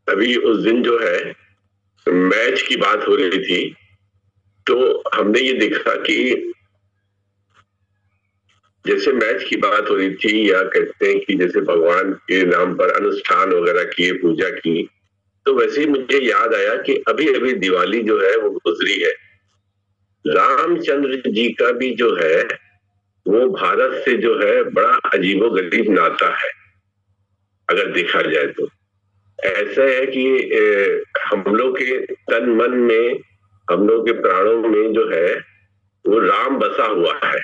अभी उस दिन जो है मैच की बात हो रही थी, तो हमने ये देखा कि जैसे मैच की बात हो रही थी, या कहते हैं कि जैसे भगवान के नाम पर अनुष्ठान वगैरह किए, पूजा की, तो वैसे ही मुझे याद आया कि अभी अभी दिवाली जो है वो गुजरी है। रामचंद्र जी का भी जो है वो भारत से जो है बड़ा अजीबोगरीब नाता है, अगर देखा जाए तो। ऐसा है कि हम लोग के तन मन में, हम लोग के प्राणों में जो है वो राम बसा हुआ है।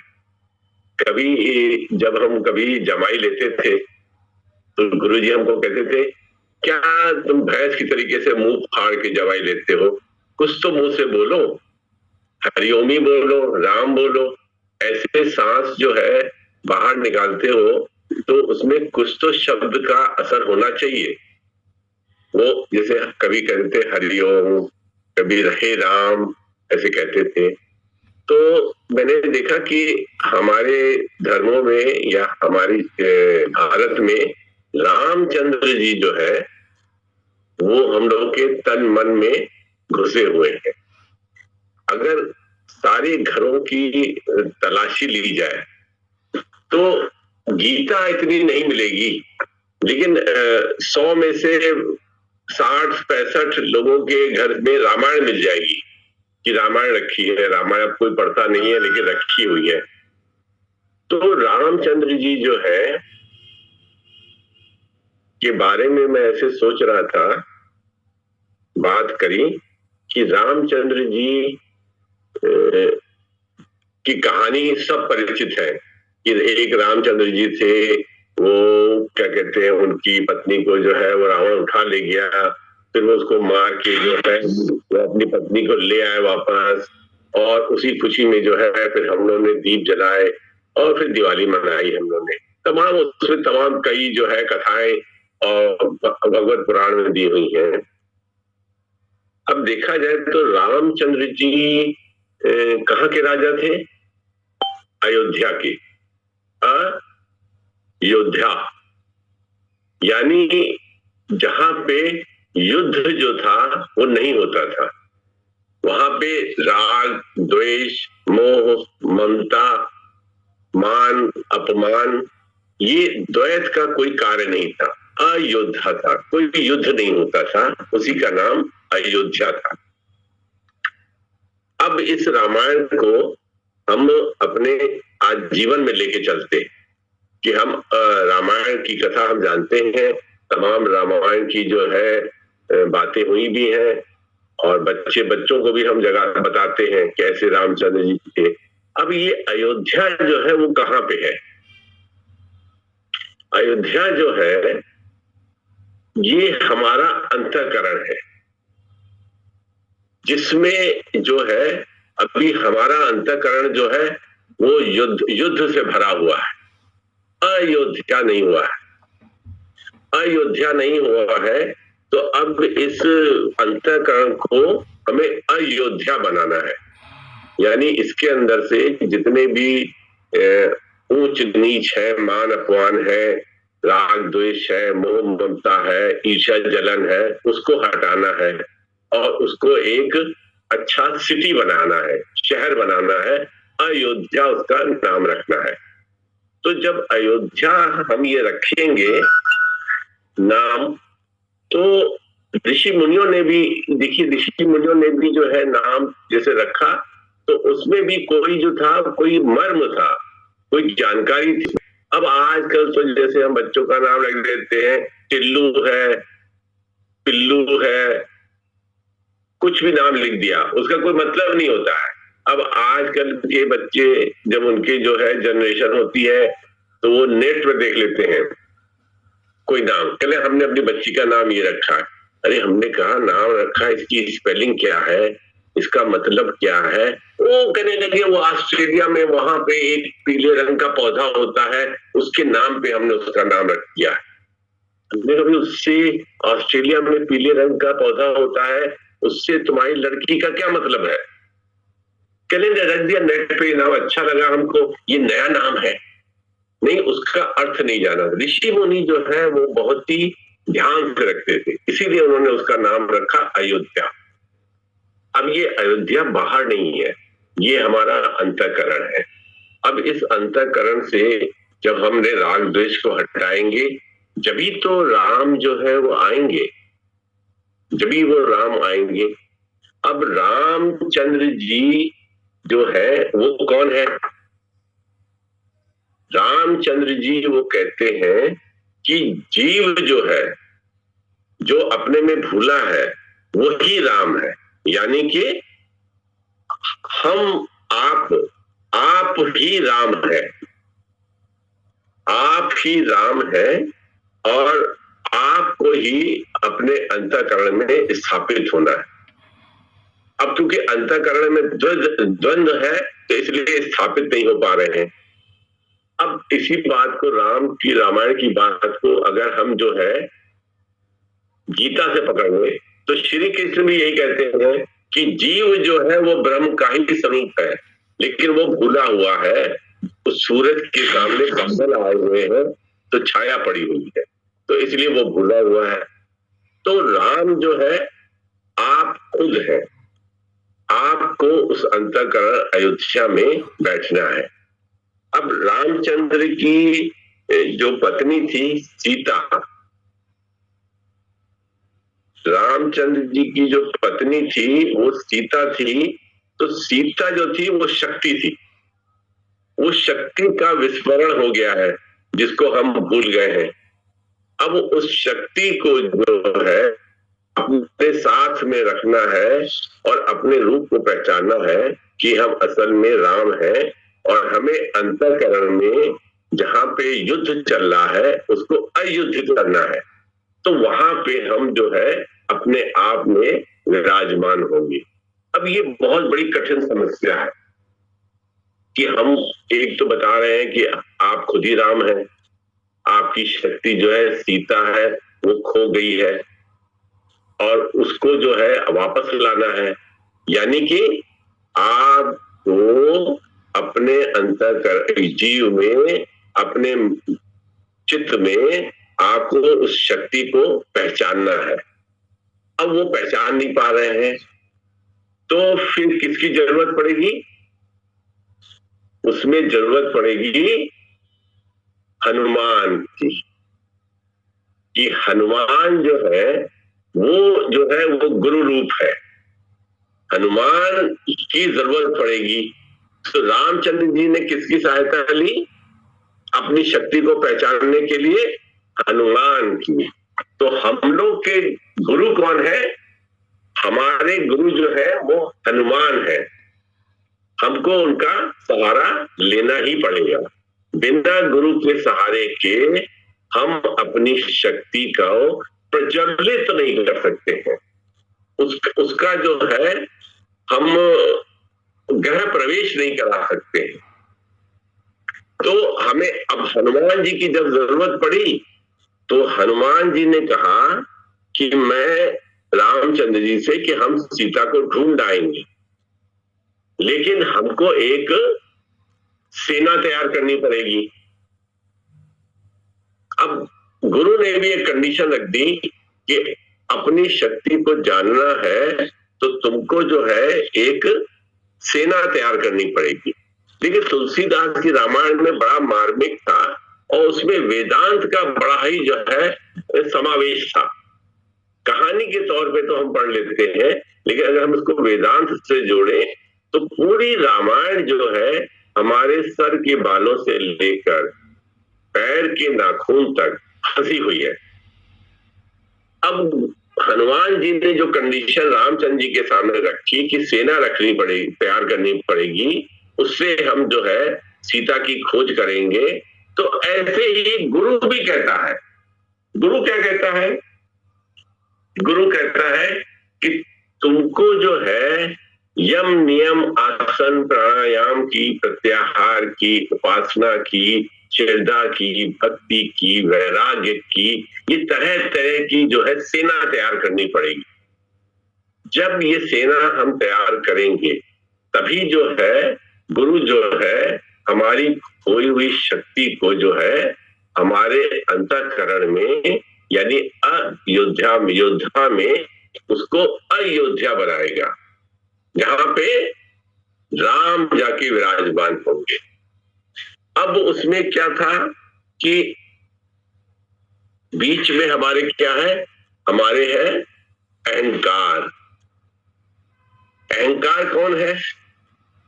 कभी जब हम कभी जमाई लेते थे तो गुरुजी हमको कहते थे, क्या तुम भैंस की तरीके से मुंह फाड़ के जमाई लेते हो, कुछ तो मुंह से बोलो, हरिओमी बोलो, राम बोलो। ऐसे सांस जो है बाहर निकालते हो तो उसमें कुछ तो शब्द का असर होना चाहिए। वो जैसे कभी कहते थे हरिओम, कभी रहे राम, ऐसे कहते थे। तो मैंने देखा कि हमारे धर्मों में या हमारी भारत में रामचंद्र जी जो है वो हम लोग के तन मन में घुसे हुए हैं। अगर सारे घरों की तलाशी ली जाए तो गीता इतनी नहीं मिलेगी, लेकिन 100 में से 60-65 लोगों के घर में रामायण मिल जाएगी, कि रामायण रखी है। रामायण अब कोई पढ़ता नहीं है, लेकिन रखी हुई है। तो रामचंद्र जी जो है के बारे में मैं ऐसे सोच रहा था, बात करी कि रामचंद्र जी की कहानी सब परिचित है। कि एक रामचंद्र जी थे, वो क्या कहते हैं, उनकी पत्नी को जो है वो रावण उठा ले गया, फिर वो उसको मार के जो है वो अपनी पत्नी को ले आए वापस, और उसी खुशी में जो है फिर हम लोगों ने दीप जलाए और फिर दिवाली मनाई हम लोगों ने। तमाम उसमें तमाम कई जो है कथाएं और भगवत पुराण में दी हुई हैं। अब देखा जाए तो रामचंद्र जी कहाँ के राजा थे? अयोध्या के। अयोध्या यानी जहां पे युद्ध जो था वो नहीं होता था, वहां पे राग, द्वेष, मोह, ममता, मान, अपमान, ये द्वैत का कोई कार्य नहीं था। अयोध्या था, कोई भी युद्ध नहीं होता था, उसी का नाम अयोध्या था। अब इस रामायण को हम अपने आज जीवन में लेके चलते कि हम रामायण की कथा हम जानते हैं, तमाम रामायण की जो है बातें हुई भी हैं, और बच्चों को भी हम जगह बताते हैं कैसे रामचंद्र जी थे। अब ये अयोध्या जो है वो कहाँ पे है? अयोध्या जो है ये हमारा अंतःकरण है, जिसमें जो है अभी हमारा अंतःकरण जो है वो युद्ध से भरा हुआ है। अयोध्या नहीं हुआ है। अयोध्या नहीं हुआ है, तो अब इस अंतःकरण को हमें अयोध्या बनाना है। यानी इसके अंदर से जितने भी ऊंच नीच है, मान अपमान है, राग द्वेष है, मोह ममता है, ईर्ष्या जलन है, उसको हटाना है और उसको एक अच्छा सिटी बनाना है, शहर बनाना है। अयोध्या उसका नाम रखना है। तो जब अयोध्या हम ये रखेंगे नाम, तो ऋषि मुनियों ने भी, देखिए ऋषि मुनियों ने भी जो है नाम जैसे रखा, तो उसमें भी कोई जो था, कोई मर्म था, कोई जानकारी थी। अब आजकल तो जैसे हम बच्चों का नाम रख देते हैं, टिल्लू है, पिल्लू है, कुछ भी नाम लिख दिया, उसका कोई मतलब नहीं होता है। अब आजकल के बच्चे जब उनके जो है जनरेशन होती है तो वो नेट पर देख लेते हैं कोई नाम, कहले हमने अपनी बच्ची का नाम ये रखा है। अरे हमने कहा नाम रखा, इसकी स्पेलिंग क्या है, इसका मतलब क्या है? वो कहने लगे वो ऑस्ट्रेलिया में वहां पे एक पीले रंग का पौधा होता है, उसके नाम पे हमने उसका नाम रख दिया है। हमने कभी उससे, ऑस्ट्रेलिया में पीले रंग का पौधा होता है, उससे तुम्हारी लड़की का क्या मतलब है? कहने रख दिया नेट पे, नाम अच्छा लगा हमको, ये नया नाम है। नहीं, उसका अर्थ नहीं जाना। ऋषि मुनि जो है वो बहुत ही ध्यान से रखते थे, इसीलिए उन्होंने उसका नाम रखा अयोध्या। अब ये अयोध्या बाहर नहीं है, ये हमारा अंतःकरण है। अब इस अंतःकरण से जब हमने राग द्वेष को हटाएंगे, जभी तो राम जो है वो आएंगे, जभी वो राम आएंगे। अब रामचंद्र जी जो है वो कौन है? रामचंद्र जी वो कहते हैं कि जीव जो है, जो अपने में भूला है, वो ही राम है। यानी कि हम आप ही राम है, आप ही राम है, और आपको ही अपने अंतःकरण में स्थापित होना है। अब क्योंकि अंतःकरण में द्वंद्व है, तो इसलिए स्थापित नहीं हो पा रहे हैं। अब इसी बात को, रामायण की बात को अगर हम जो है गीता से पकड़ें, तो श्री कृष्ण भी यही कहते हैं कि जीव जो है वो ब्रह्म का ही स्वरूप है, लेकिन वो भूला हुआ है। उस सूरज के सामने बादल आए हुए हैं तो छाया पड़ी हुई है, तो इसलिए वो भूला हुआ है। तो राम जो है आप खुद है, आपको उस अंतःकरण अयोध्या में बैठना है। अब रामचंद्र की जो पत्नी थी सीता, रामचंद्र जी की जो पत्नी थी वो सीता थी। तो सीता जो थी वो शक्ति थी, वो शक्ति का विस्मरण हो गया है जिसको हम भूल गए हैं। अब उस शक्ति को जो है अपने साथ में रखना है और अपने रूप को पहचानना है कि हम असल में राम हैं, और हमें अंतःकरण में जहां पे युद्ध चल रहा है उसको अयुद्ध करना है। तो वहां पे हम जो है अपने आप में विराजमान होंगे। अब ये बहुत बड़ी कठिन समस्या है कि हम एक तो बता रहे हैं कि आप खुद ही राम हैं, आपकी शक्ति जो है सीता है वो खो गई है, और उसको जो है वापस लाना है। यानी कि आपको अपने अंतःकरण जीव में, अपने चित्त में आपको उस शक्ति को पहचानना है। अब वो पहचान नहीं पा रहे हैं, तो फिर किसकी जरूरत पड़ेगी? उसमें जरूरत पड़ेगी हनुमान की। कि हनुमान जो है वो गुरु रूप है, हनुमान की जरूरत पड़ेगी। तो रामचंद्र जी ने किसकी सहायता ली अपनी शक्ति को पहचानने के लिए? हनुमान की। तो हम लोग के गुरु कौन है? हमारे गुरु जो है वो हनुमान है। हमको उनका सहारा लेना ही पड़ेगा। बिना गुरु के सहारे के हम अपनी शक्ति को प्रज्वलित नहीं कर सकते हैं। उसका जो है हम गृह प्रवेश नहीं करा सकते। तो हमें अब हनुमान जी की जब जरूरत पड़ी तो हनुमान जी ने कहा कि मैं रामचंद्र जी से कि हम सीता को ढूंढ आएंगे, लेकिन हमको एक सेना तैयार करनी पड़ेगी। अब गुरु ने भी एक कंडीशन रख दी कि अपनी शक्ति को जानना है तो तुमको जो है एक सेना तैयार करनी पड़ेगी। लेकिन तुलसीदास की रामायण में बड़ा मार्मिक था और उसमें वेदांत का बड़ा ही जो है समावेश था। कहानी के तौर पे तो हम पढ़ लेते हैं, लेकिन अगर हम इसको वेदांत से जोड़े तो पूरी रामायण जो है हमारे सर के बालों से लेकर पैर के नाखून तक फंसी हुई है। अब हनुमान जी ने जो कंडीशन रामचंद्र जी के सामने रखी कि सेना रखनी पड़ेगी, तैयार करनी पड़ेगी, उससे हम जो है सीता की खोज करेंगे। तो ऐसे ही गुरु भी कहता है। गुरु क्या कहता है? गुरु कहता है कि तुमको जो है यम नियम आसन प्राणायाम की, प्रत्याहार की, उपासना की, श्रद्धा की, भक्ति की, वैराग्य की, ये तरह तरह की जो है सेना तैयार करनी पड़ेगी। जब ये सेना हम तैयार करेंगे तभी जो है गुरु जो है हमारी खोई हुई शक्ति को जो है हमारे अंतःकरण में यानी योद्धा में उसको अयोध्या बनाएगा, जहां पे राम जाके विराजमान होंगे। अब उसमें क्या था कि बीच में हमारे क्या है, हमारे है अहंकार। अहंकार कौन है?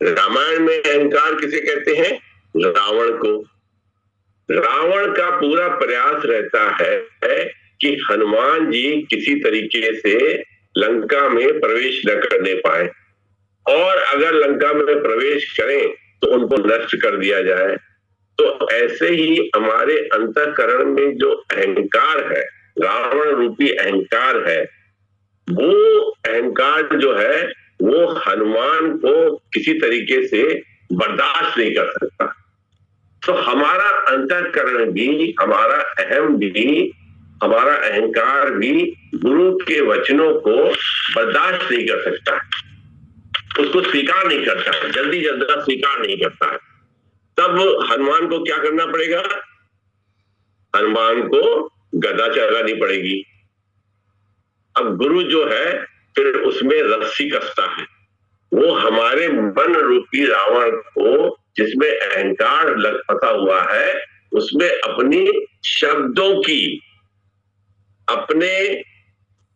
रामायण में अहंकार किसे कहते हैं? रावण को। रावण का पूरा प्रयास रहता है कि हनुमान जी किसी तरीके से लंका में प्रवेश न करने पाए, और अगर लंका में प्रवेश करें तो उनको नष्ट कर दिया जाए। तो ऐसे ही हमारे अंतःकरण में जो अहंकार है, रावण रूपी अहंकार है, वो अहंकार जो है वो हनुमान को किसी तरीके से बर्दाश्त नहीं कर सकता। तो हमारा अंतःकरण भी, हमारा अहम भी, हमारा अहंकार भी गुरु के वचनों को बर्दाश्त नहीं कर सकता, उसको स्वीकार नहीं करता, जल्दी जल्दी स्वीकार नहीं करता। तब हनुमान को क्या करना पड़ेगा? हनुमान को गदा चलानी पड़ेगी। अब गुरु जो है फिर उसमें रस्सी कसता है, वो हमारे मन रूपी रावण को, जिसमें अहंकार फंसा हुआ है, उसमें अपनी शब्दों की, अपने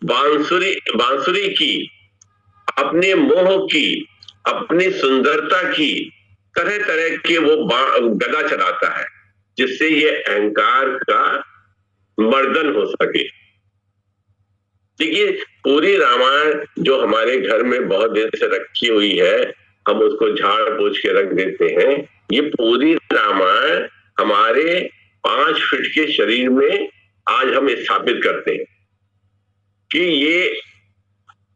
बांसुरी की, अपने मोह की, अपनी सुंदरता की, तरह तरह के वो गदा चलाता है, जिससे ये अहंकार का मर्दन हो सके। देखिए, पूरी रामायण जो हमारे घर में बहुत देर से रखी हुई है, हम उसको झाड़ पोंछ के रख देते हैं। ये पूरी रामायण हमारे 5 फीट के शरीर में आज हम स्थापित करते हैं कि ये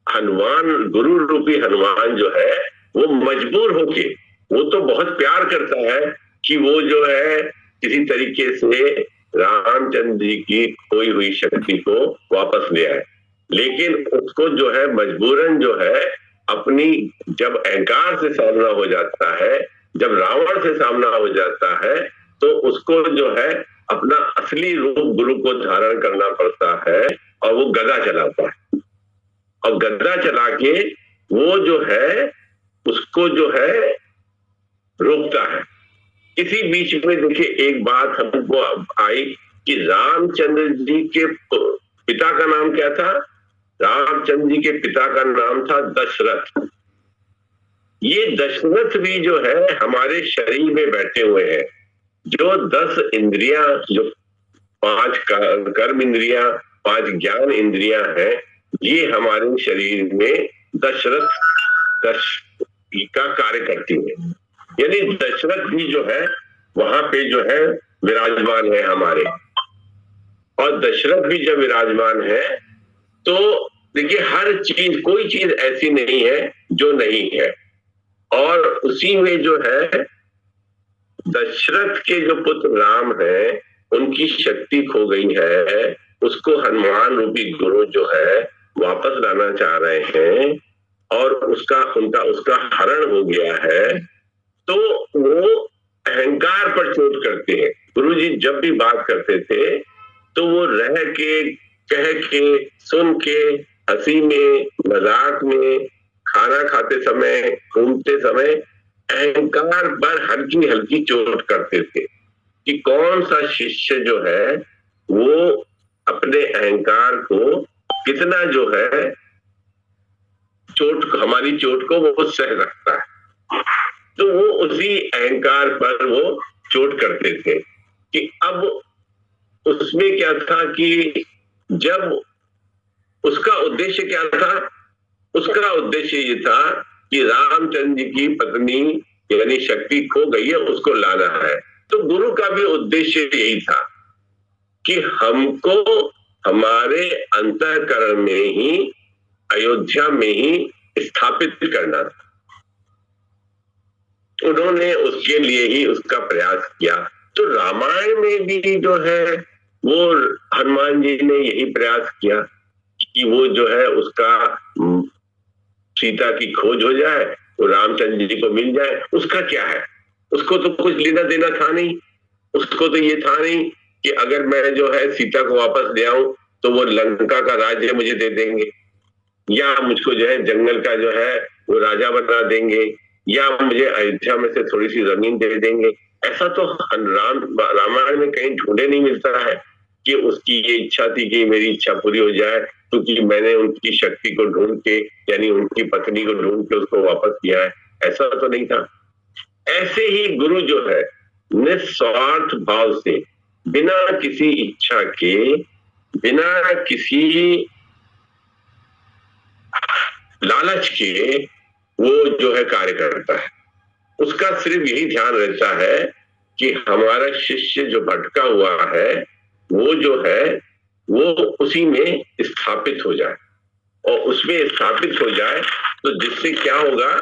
हनुमान, गुरु रूपी हनुमान जो है वो मजबूर होके, वो तो बहुत प्यार करता है कि वो जो है किसी तरीके से रामचंद्र जी की खोई हुई शक्ति को वापस ले आए, लेकिन उसको जो है मजबूरन जो है अपनी, जब अहंकार से सामना हो जाता है, जब रावण से सामना हो जाता है, तो उसको जो है अपना असली रूप गुरु को धारण करना पड़ता है, और वो गदा चलाता है, और गदा चला के वो जो है उसको जो है रोकता है। इसी बीच में देखिए एक बात हमको आई कि रामचंद्र जी के पिता का नाम क्या था? रामचंद्र जी के पिता का नाम था दशरथ। ये दशरथ भी जो है हमारे शरीर में बैठे हुए हैं। जो 10 इंद्रियां, जो 5 कर्म इंद्रियां, 5 ज्ञान इंद्रियां हैं, ये हमारे शरीर में दशरथ का कार्य करती है। यानी दशरथ भी जो है वहां पे जो है विराजमान है हमारे, और दशरथ भी जब विराजमान है तो देखिए हर चीज, कोई चीज ऐसी नहीं है जो नहीं है। और उसी में जो है दशरथ के जो पुत्र राम है, उनकी शक्ति खो गई है, उसको हनुमान रूपी गुरु जो है वापस लाना चाह रहे हैं, और उसका हरण हो गया है। तो वो अहंकार पर चोट करते हैं। गुरु जी जब भी बात करते थे तो वो रह के, कह के, सुन के, हंसी में, मजाक में, खाना खाते समय, घूमते समय अहंकार पर हल्की हल्की चोट करते थे कि कौन सा शिष्य जो है वो अपने अहंकार को कितना जो है चोट, हमारी चोट को वो सह सकता है। तो वो उसी अहंकार पर वो चोट करते थे कि अब उसमें क्या था कि जब उसका उद्देश्य क्या था? उसका उद्देश्य ये था कि रामचंद्र जी की पत्नी यानी शक्ति खो गई है, उसको लाना है। तो गुरु का भी उद्देश्य यही था कि हमको हमारे अंतःकरण में ही, अयोध्या में ही स्थापित करना था। उन्होंने उसके लिए ही उसका प्रयास किया। तो रामायण में भी जो है वो हनुमान जी ने यही प्रयास किया कि वो जो है उसका सीता की खोज हो जाए, वो रामचंद्र जी को मिल जाए। उसका क्या है? उसको तो कुछ लेना देना था नहीं। उसको तो ये था नहीं कि अगर मैं जो है सीता को वापस ले आऊं तो वो लंका का राज्य मुझे दे देंगे, या मुझको जो है जंगल का जो है वो राजा बना देंगे, या मुझे अयोध्या में से थोड़ी सी जमीन दे देंगे। ऐसा तो रामायण में कहीं ढूंढे नहीं मिलता है कि उसकी ये इच्छा थी कि मेरी इच्छा पूरी हो जाए, क्योंकि मैंने उनकी शक्ति को ढूंढ के, यानी उनकी पत्नी को ढूंढ के उसको वापस किया है। ऐसा तो नहीं था। ऐसे ही गुरु जो है निस्वार्थ भाव से, बिना किसी इच्छा के, बिना किसी लालच के वो जो है कार्य करता है। उसका सिर्फ यही ध्यान रहता है कि हमारा शिष्य जो भटका हुआ है वो जो है वो उसी में स्थापित हो जाए, और उसमें स्थापित हो जाए तो जिससे क्या होगा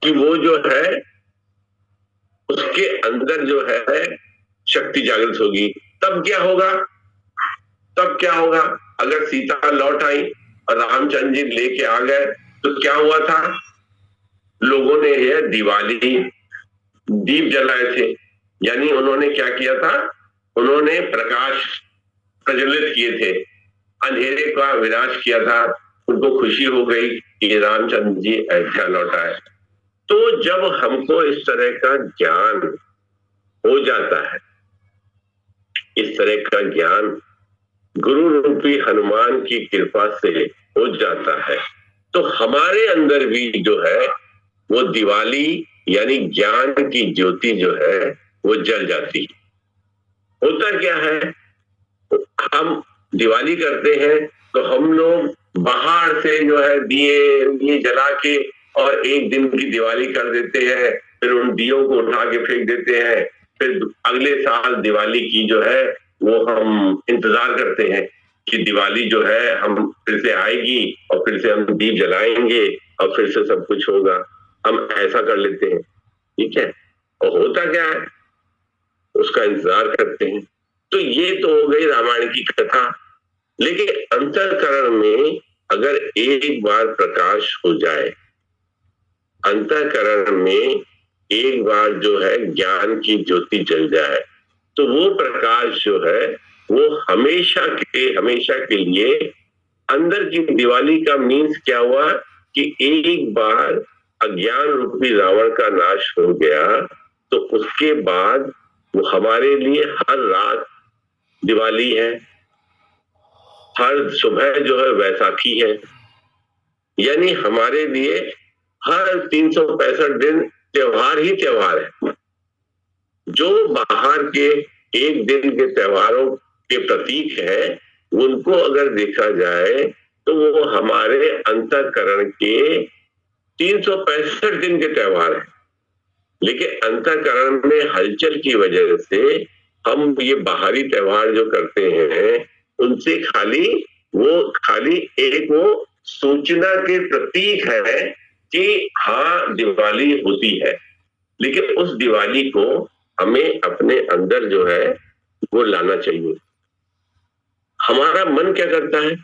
कि वो जो है उसके अंदर जो है शक्ति जागृत होगी। तब क्या होगा, तब क्या होगा, अगर सीता लौट आई और रामचंद्र जी लेके आ गए तो क्या हुआ था, लोगों ने यह दिवाली दीप जलाए थे, यानी उन्होंने क्या किया था, उन्होंने प्रकाश प्रज्वलित किए थे, अंधेरे का विनाश किया था। उनको खुशी हो गई कि रामचंद्र जी अयोध्या लौट आए। तो जब हमको इस तरह का ज्ञान हो जाता है, इस तरह का ज्ञान गुरु रूपी हनुमान की कृपा से हो जाता है, तो हमारे अंदर भी जो है वो दिवाली यानी ज्ञान की ज्योति जो है वो जल जाती है। होता क्या है, हम दिवाली करते हैं तो हम लोग बाहर से जो है दिए ये जला के और एक दिन की दिवाली कर देते हैं, फिर उन दियों को उठा के फेंक देते हैं। फिर अगले साल दिवाली की जो है वो हम इंतजार करते हैं कि दिवाली जो है हम फिर से आएगी और फिर से हम दीप जलाएंगे और फिर से सब कुछ होगा। हम ऐसा कर लेते हैं, ठीक है। और होता क्या है, उसका इंतजार करते हैं। तो ये तो हो गई रामायण की कथा। लेकिन अंतःकरण में अगर एक बार प्रकाश हो जाए, अंतःकरण में एक बार जो है ज्ञान की ज्योति जल जाए, तो वो प्रकाश जो है वो हमेशा के लिए अंदर की दिवाली का मीन्स क्या हुआ कि एक बार अज्ञान रूपी रावण का नाश हो गया तो उसके बाद वो हमारे लिए हर रात दिवाली है, हर सुबह जो है वैसाखी है, यानी हमारे लिए हर 365 दिन त्योहार ही त्योहार है। जो बाहर के एक दिन के त्योहारों के प्रतीक है उनको अगर देखा जाए तो वो हमारे अंतःकरण के 365 दिन के त्योहार है। लेकिन अंतःकरण में हलचल की वजह से हम ये बाहरी त्योहार जो करते हैं उनसे खाली एक वो सूचना के प्रतीक है कि हाँ दिवाली होती है। लेकिन उस दिवाली को हमें अपने अंदर जो है वो लाना चाहिए। हमारा मन क्या करता है,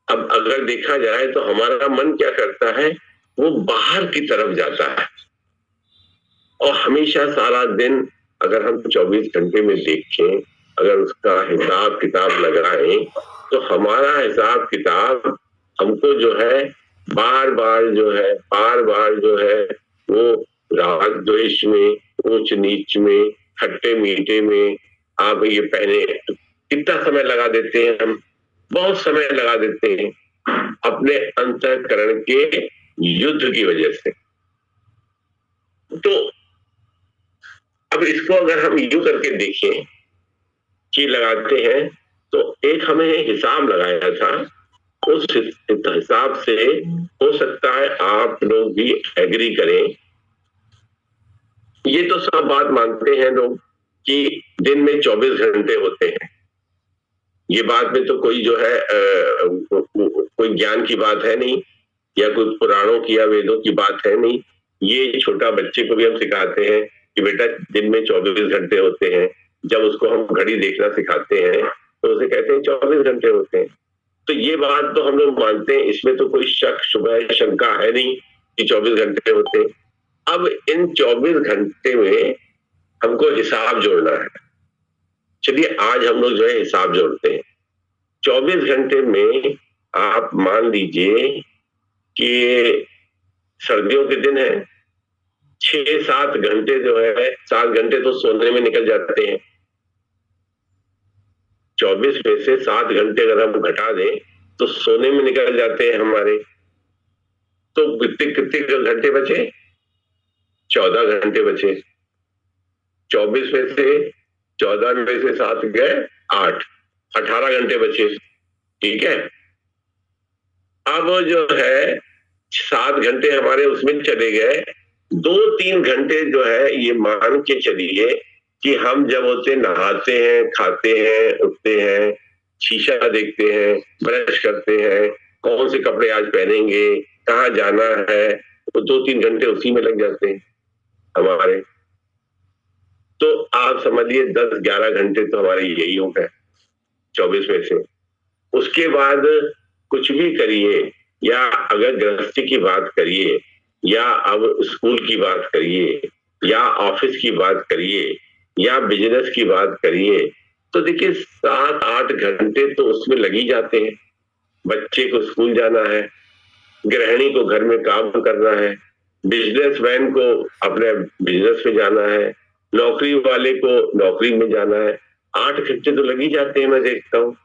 अब अगर देखा जाए तो हमारा मन क्या करता है, वो बाहर की तरफ जाता है। और हमेशा सारा दिन अगर हम 24 घंटे में देखें, अगर उसका हिसाब किताब लगाएं तो हमारा हिसाब किताब हमको जो है बार बार जो है वो राग द्वेष में, ऊंच नीच में, खट्टे मीठे में, आप ये पहने कितना समय लगा देते हैं, हम बहुत समय लगा देते हैं अपने अंतःकरण के युद्ध की वजह से। तो अब इसको अगर हम यूं करके देखें कि लगाते हैं तो एक हमें हिसाब लगाया था, उस हिसाब से हो सकता है आप लोग भी एग्री करें। ये तो सब बात मानते हैं लोग कि दिन में 24 घंटे होते हैं। ये बात में तो कोई जो है कोई ज्ञान की बात है नहीं, या कोई पुराणों की या वेदों की बात है नहीं। ये छोटा बच्चे को भी हम सिखाते हैं कि बेटा दिन में 24 घंटे होते हैं। जब उसको हम घड़ी देखना सिखाते हैं तो उसे कहते हैं 24 घंटे होते हैं। तो ये बात तो हम लोग मानते हैं, इसमें तो कोई शक शुबह शंका है नहीं कि 24 घंटे होते हैं। अब इन 24 घंटे में हमको हिसाब जोड़ना है। चलिए आज हम लोग जो है हिसाब जोड़ते हैं। 24 घंटे में आप मान लीजिए कि सर्दियों के दिन है, 6-7 घंटे जो है, 7 घंटे तो सोने में निकल जाते हैं। 24 में से 7 घंटे अगर हम घटा दें तो सोने में निकल जाते हैं हमारे। तो कितने कितने घंटे बचे? 14 घंटे बचे। 24 में से 14 में से 7 गए 8, 18 घंटे बचे। ठीक है, अब जो है 7 घंटे हमारे उसमें चले गए, 2-3 घंटे जो है ये मान के चलिए कि हम जब होते नहाते हैं, खाते हैं, उठते हैं, शीशा देखते हैं, ब्रश करते हैं, कौन से कपड़े आज पहनेंगे, कहाँ जाना है, तो 2-3 घंटे उसी में लग जाते हैं हमारे। तो आप समझिए 10-11 घंटे तो हमारे यही हो गए 24 में से। उसके बाद कुछ भी करिए, या अगर गृहस्थी की बात करिए, या अब स्कूल की बात करिए, या ऑफिस की बात करिए, या बिजनेस की बात करिए, तो देखिए 7-8 घंटे तो उसमें लग ही जाते हैं। बच्चे को स्कूल जाना है, गृहिणी को घर में काम करना है, बिजनेसमैन को अपने बिजनेस में जाना है, नौकरी वाले को नौकरी में जाना है। 8 घंटे तो लग ही जाते हैं, मैं देखता हूँ।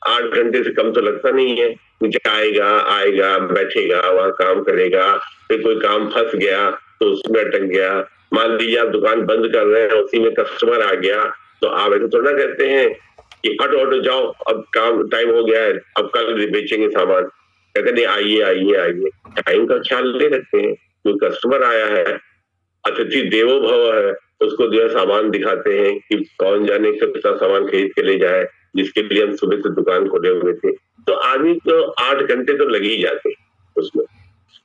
8 घंटे से कम तो लगता नहीं है। जाएगा, आएगा, बैठेगा, वहां काम करेगा, फिर कोई काम फंस गया तो उसमें अटक गया। मान लीजिए आप दुकान बंद कर रहे हैं, उसी में कस्टमर आ गया, तो आप ऐसे थोड़ा कहते हैं कि हटो हटो जाओ, अब काम टाइम हो गया है, अब कल बेचेंगे सामान। कहते नहीं, आइए आइए आइए। टाइम का ख्याल नहीं रखते हैं। कोई कस्टमर आया है, अतिथि देवो भव है, उसको जो है सामान दिखाते हैं कि कौन जाने कितना सामान खरीद के ले जाए, जिसके लिए हम सुबह से दुकान खोले हुए थे। तो आदमी तो 8 घंटे तो लग ही जाते उसमें।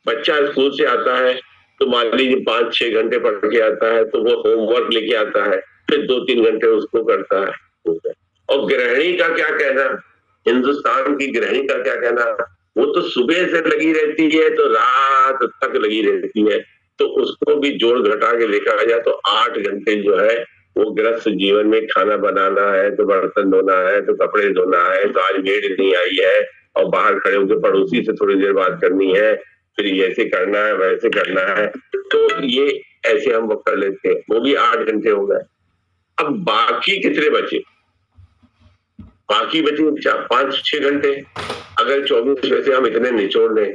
बच्चा स्कूल से आता है तो मान लीजिए 5-6 घंटे पढ़ के आता है, तो वो होमवर्क लेके आता है, फिर 2-3 घंटे उसको करता है। और गृहिणी का क्या कहना, हिंदुस्तान की गृहिणी का क्या कहना, वो तो सुबह से लगी रहती है तो रात तक लगी रहती है। तो उसको भी जोड़ घटा के देखा जाए तो 8 घंटे जो है वो गृहस्थ जीवन में, खाना बनाना है तो बर्तन धोना है, तो कपड़े धोना है, तो आज मेड नहीं आई है और बाहर खड़े होकर पड़ोसी से थोड़ी देर बात करनी है, फिर ऐसे करना है, वैसे करना है, तो ये ऐसे हम वो कर लेते हैं। वो भी 8 घंटे हो गए। अब बाकी कितने बचे? बाकी बचे 5-6 घंटे। अगर 24 में से हम इतने निचोड़ लें,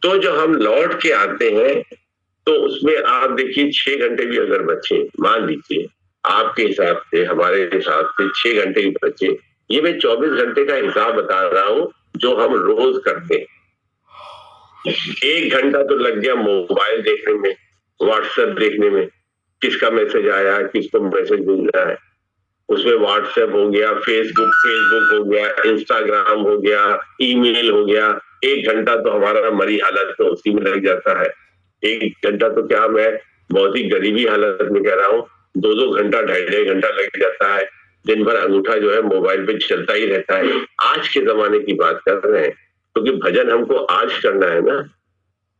तो जो हम लौट के आते हैं तो उसमें आप देखिए 6 घंटे भी अगर बचे, मान लीजिए आपके हिसाब से, हमारे हिसाब से 6 घंटे ही बचे। ये मैं 24 घंटे का हिसाब बता रहा हूं जो हम रोज करते हैं। 1 घंटा तो लग गया मोबाइल देखने में, व्हाट्सएप देखने में, किसका मैसेज आया, किसको मैसेज भेजना है, उसमें व्हाट्सएप हो गया, फेसबुक हो गया, इंस्टाग्राम हो गया, ईमेल हो गया। 1 घंटा तो हमारा मरी हालत तो उसी में लग जाता है। 1 घंटा तो क्या, मैं बहुत ही गरीबी हालत में कह रहा हूँ, 2-2 घंटा, 2.5 घंटा लग जाता है। दिन भर अंगूठा जो है मोबाइल पे चलता ही रहता है। आज के जमाने की बात कर रहे हैं, क्योंकि भजन हमको आज करना है ना,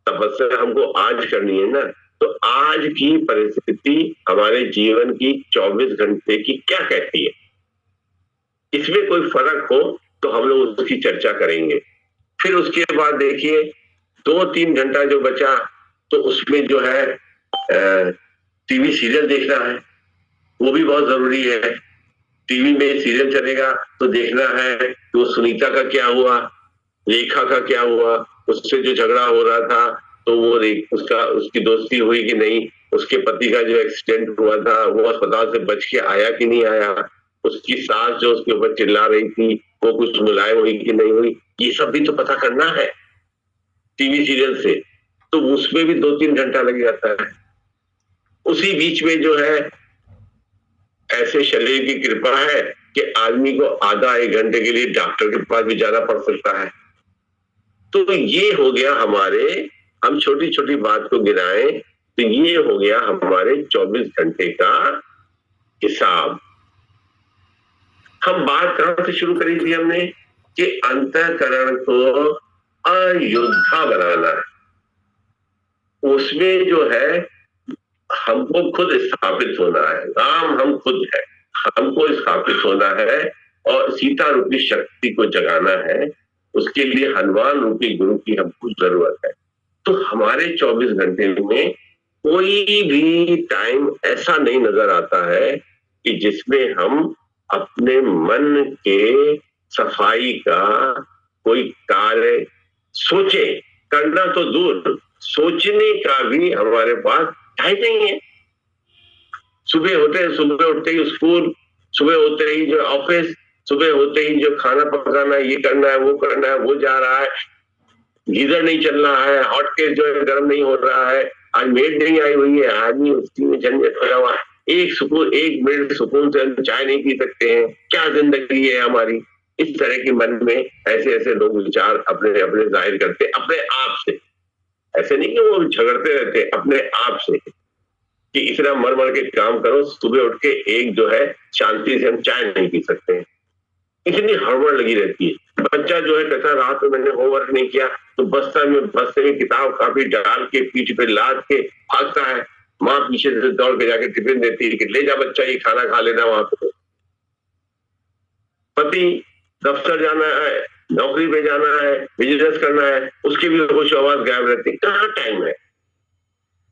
तपस्या हमको आज करनी है ना। तो आज की परिस्थिति हमारे जीवन की 24 घंटे की क्या कहती है, इसमें कोई फर्क हो तो हम लोग उसकी चर्चा करेंगे। फिर उसके बाद देखिए 2-3 घंटा जो बचा, तो उसमें जो है टीवी सीरियल देखना है, वो भी बहुत जरूरी है। टीवी में सीरियल चलेगा तो देखना है कि वो सुनीता का क्या हुआ, रेखा का क्या हुआ, उससे जो झगड़ा हो रहा था तो वो उसकी दोस्ती हुई कि नहीं, उसके पति का जो एक्सीडेंट हुआ था वो अस्पताल से बच के आया कि नहीं आया, उसकी सास जो उसके ऊपर चिल्ला रही थी वो कुछ मुलायम हुई कि नहीं हुई, ये सब भी तो पता करना है टीवी सीरियल से। तो उसमें भी 2-3 घंटा लग जाता है। उसी बीच में जो है ऐसे शरीर की कृपा है कि आदमी को आधा 1 घंटे के लिए डॉक्टर के पास भी जाना पड़ सकता है। तो ये हो गया हमारे, हम छोटी छोटी बात को गिनाएं तो ये हो गया हमारे 24 घंटे का हिसाब। हम बात कहां से शुरू करी थी हमने कि अंतःकरण को अयोध्या बनाना है। उसमें जो है हमको खुद स्थापित होना है। राम हम खुद है, हमको स्थापित होना है। और सीता रूपी शक्ति को जगाना है, उसके लिए हनुमान रूपी गुरु की हमको जरूरत है। तो हमारे 24 घंटे में कोई भी टाइम ऐसा नहीं नजर आता है कि जिसमें हम अपने मन के सफाई का कोई कार्य सोचे। करना तो दूर, सोचने का भी हमारे पास टाइम नहीं है। सुबह उठते ही स्कूल, सुबह होते ही जो ऑफिस, सुबह होते ही जो खाना पकाना है, ये करना है, वो जा रहा है, गीजर नहीं चल रहा है, हॉट केस जो है गर्म नहीं हो रहा है, आज मेड नहीं आई हुई है, आदमी उसी में झंझट लगा हुआ। एक मिनट सुकून से चाय नहीं पी सकते हैं, क्या जिंदगी है हमारी। इस तरह के मन में ऐसे ऐसे लोग विचार अपने अपने जाहिर करते अपने आप से। ऐसे नहीं कि वो झगड़ते रहते, अपने आप से कि इतना मर मर के काम करो, सुबह उठ के एक जो है शांति से हम चाय नहीं पी सकते हैं, इतनी हड़बड़ लगी रहती है। बच्चा जो है कहता रात में मैंने होमवर्क नहीं किया, तो बस्ते में किताब कापी डाल के पीठ पे लाद के भागता है, माँ पीछे से दौड़ के जाके टिफिन देती है कि ले जा बच्चा, ये खाना खा लेना वहां पे। पति दफ्तर जाना है, नौकरी पे जाना है, बिजनेस करना है, उसकी भी होश आवाज गायब रहती है। कहाँ टाइम है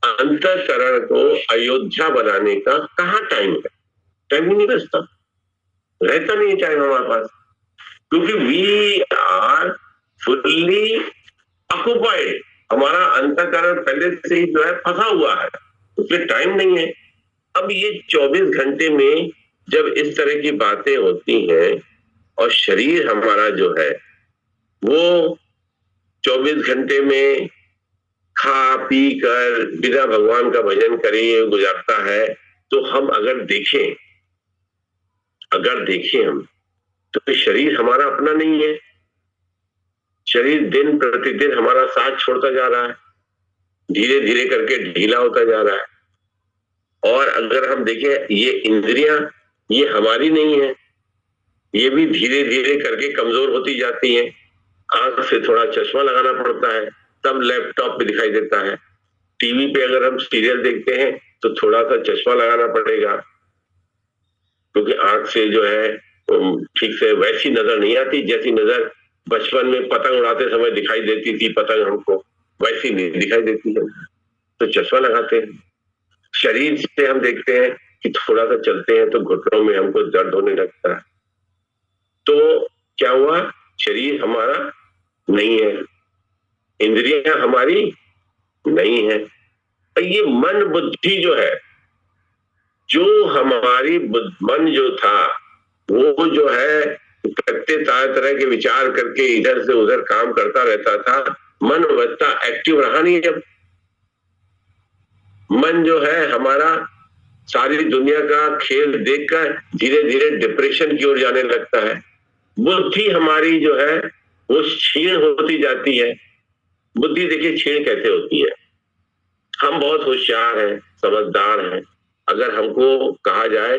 अंतःकरण को अयोध्या बनाने का? कहाँ टाइम है? टाइम ही नहीं बचता, रहता नहीं है टाइम हमारे पास, क्योंकि वी आर फुल्ली ऑक्युपाइड। हमारा अंतःकरण पहले से ही जो है फंसा हुआ है, उसमें टाइम नहीं है। अब ये 24 घंटे में जब इस तरह की बातें होती हैं और शरीर हमारा जो है वो 24 घंटे में खा पी कर बिना भगवान का भजन करे गुजारता है, तो हम अगर देखें हम, तो शरीर हमारा अपना नहीं है। शरीर दिन प्रतिदिन हमारा साथ छोड़ता जा रहा है, धीरे धीरे करके ढीला होता जा रहा है। और अगर हम देखें ये इंद्रियां, ये हमारी नहीं है, ये भी धीरे धीरे करके कमजोर होती जाती हैं। आंख से थोड़ा चश्मा लगाना पड़ता है, तब लैपटॉप पे दिखाई देता है। टीवी पे अगर हम सीरियल देखते हैं तो थोड़ा सा चश्मा लगाना पड़ेगा, क्योंकि आंख से जो है ठीक से वैसी नजर नहीं आती जैसी नजर बचपन में पतंग उड़ाते समय दिखाई देती थी। पतंग हमको वैसी नहीं दिखाई देती है, तो चश्मा लगाते हैं। शरीर से हम देखते हैं कि थोड़ा सा चलते हैं तो घुटनों में हमको दर्द होने लगता है। तो क्या हुआ? शरीर हमारा नहीं है, इंद्रियां हमारी नहीं है। और ये मन बुद्धि जो है, जो हमारी मन जो था वो जो है करते तरह के विचार करके इधर से उधर काम करता रहता था। मन वत्ता एक्टिव रहा नहीं। जब मन जो है हमारा सारी दुनिया का खेल देखकर धीरे धीरे डिप्रेशन की ओर जाने लगता है। बुद्धि हमारी जो है वो क्षीण होती जाती है। बुद्धि देखिए क्षीण कैसे होती है। हम बहुत होशियार हैं, समझदार हैं। अगर हमको कहा जाए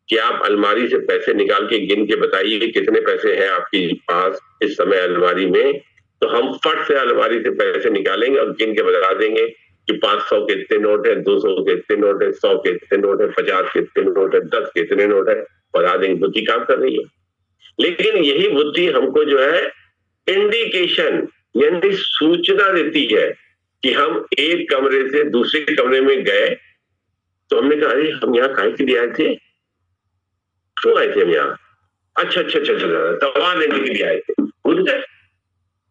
कि आप अलमारी से पैसे निकाल के गिन के बताइए कितने पैसे हैं आपके पास इस समय अलमारी में, तो हम फट से अलमारी से पैसे निकालेंगे और गिन के बता देंगे कि 500 के इतने नोट है, 200 के इतने नोट है, 100 के इतने नोट है, 50 के इतने नोट है, 10 के इतने नोट है, बता देंगे। बुद्धि काम कर रही है। लेकिन यही बुद्धि हमको जो है इंडिकेशन यानी सूचना देती है कि हम एक कमरे से दूसरे कमरे में गए, तो हमने कहा अरे हम यहाँ काहे के लिए आए थे, क्यों आए थे हम यहाँ? अच्छा दवा लेने के लिए आए थे। भूल गए,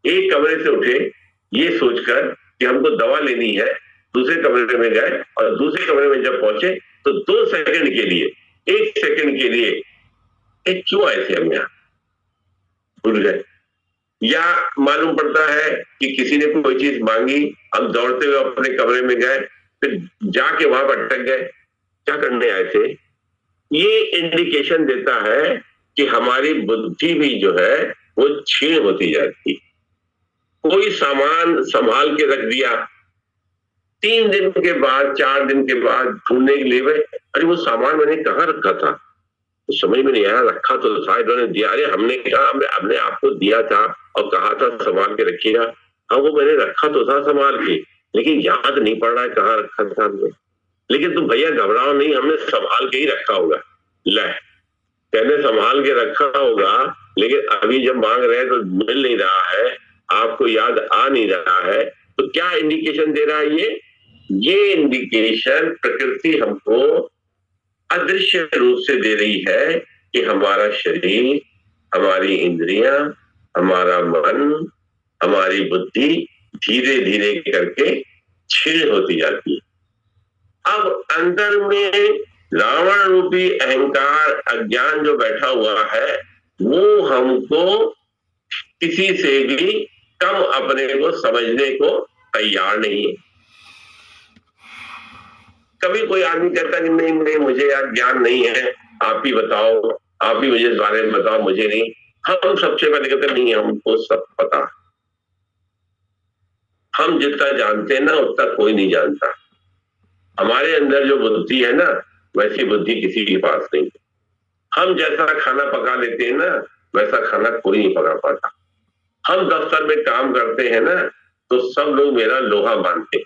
एक कमरे से उठे ये सोचकर कि हमको दवा लेनी है, दूसरे कमरे में गए और दूसरे कमरे में जब पहुंचे तो 2 सेकंड के लिए, 1 सेकंड के लिए क्यों आए थे हम यहाँ, भूल गए। या मालूम पड़ता है कि किसी ने कोई चीज मांगी, हम दौड़ते हुए अपने कमरे में गए, फिर जाके वहां पर अटक गए, क्या करने आए थे। ये इंडिकेशन देता है कि हमारी बुद्धि भी जो है वो क्षीण होती जाती। कोई सामान संभाल के रख दिया, 3 दिन के बाद 4 दिन के बाद ढूंढने के लिए अरे वो सामान मैंने कहाँ रखा था, तो समझ में नहीं आया। रखा तो था, इन्होंने दिया। अरे हमने कहा हमने आपको दिया था और कहा था संभाल के रखिएगा। हाँ वो मैंने रखा तो था संभाल के, लेकिन याद नहीं पड़ रहा है कहाँ रखा था हमने। लेकिन तुम भैया घबराओ नहीं, हमने संभाल के ही रखा होगा। ले कहने संभाल के रखा होगा, लेकिन अभी जब मांग रहे हैं तो मिल नहीं रहा है, आपको याद आ नहीं रहा है, तो क्या इंडिकेशन दे रहा है ये इंडिकेशन प्रकृति हमको अदृश्य रूप से दे रही है कि हमारा शरीर, हमारी इंद्रियां, हमारा मन, हमारी बुद्धि धीरे धीरे करके क्षीण होती जाती है। अब अंदर में रावण रूपी अहंकार, अज्ञान जो बैठा हुआ है, वो हमको किसी से भी कम अपने को समझने को तैयार नहीं है। कभी कोई आदमी कहता कि नहीं नहीं मुझे यार ज्ञान नहीं है, आप ही बताओ, आप ही मुझे इस बारे में बताओ, मुझे नहीं। हम सबसे पहले कहते नहीं, हमको सब पता, हम जितना जानते हैं ना उतना कोई नहीं जानता। हमारे अंदर जो बुद्धि है ना, वैसी बुद्धि किसी के पास नहीं। हम जैसा खाना पका लेते हैं ना, वैसा खाना कोई नहीं पका पाता। हम दफ्तर में काम करते हैं ना, तो सब लोग मेरा लोहा मानते हैं।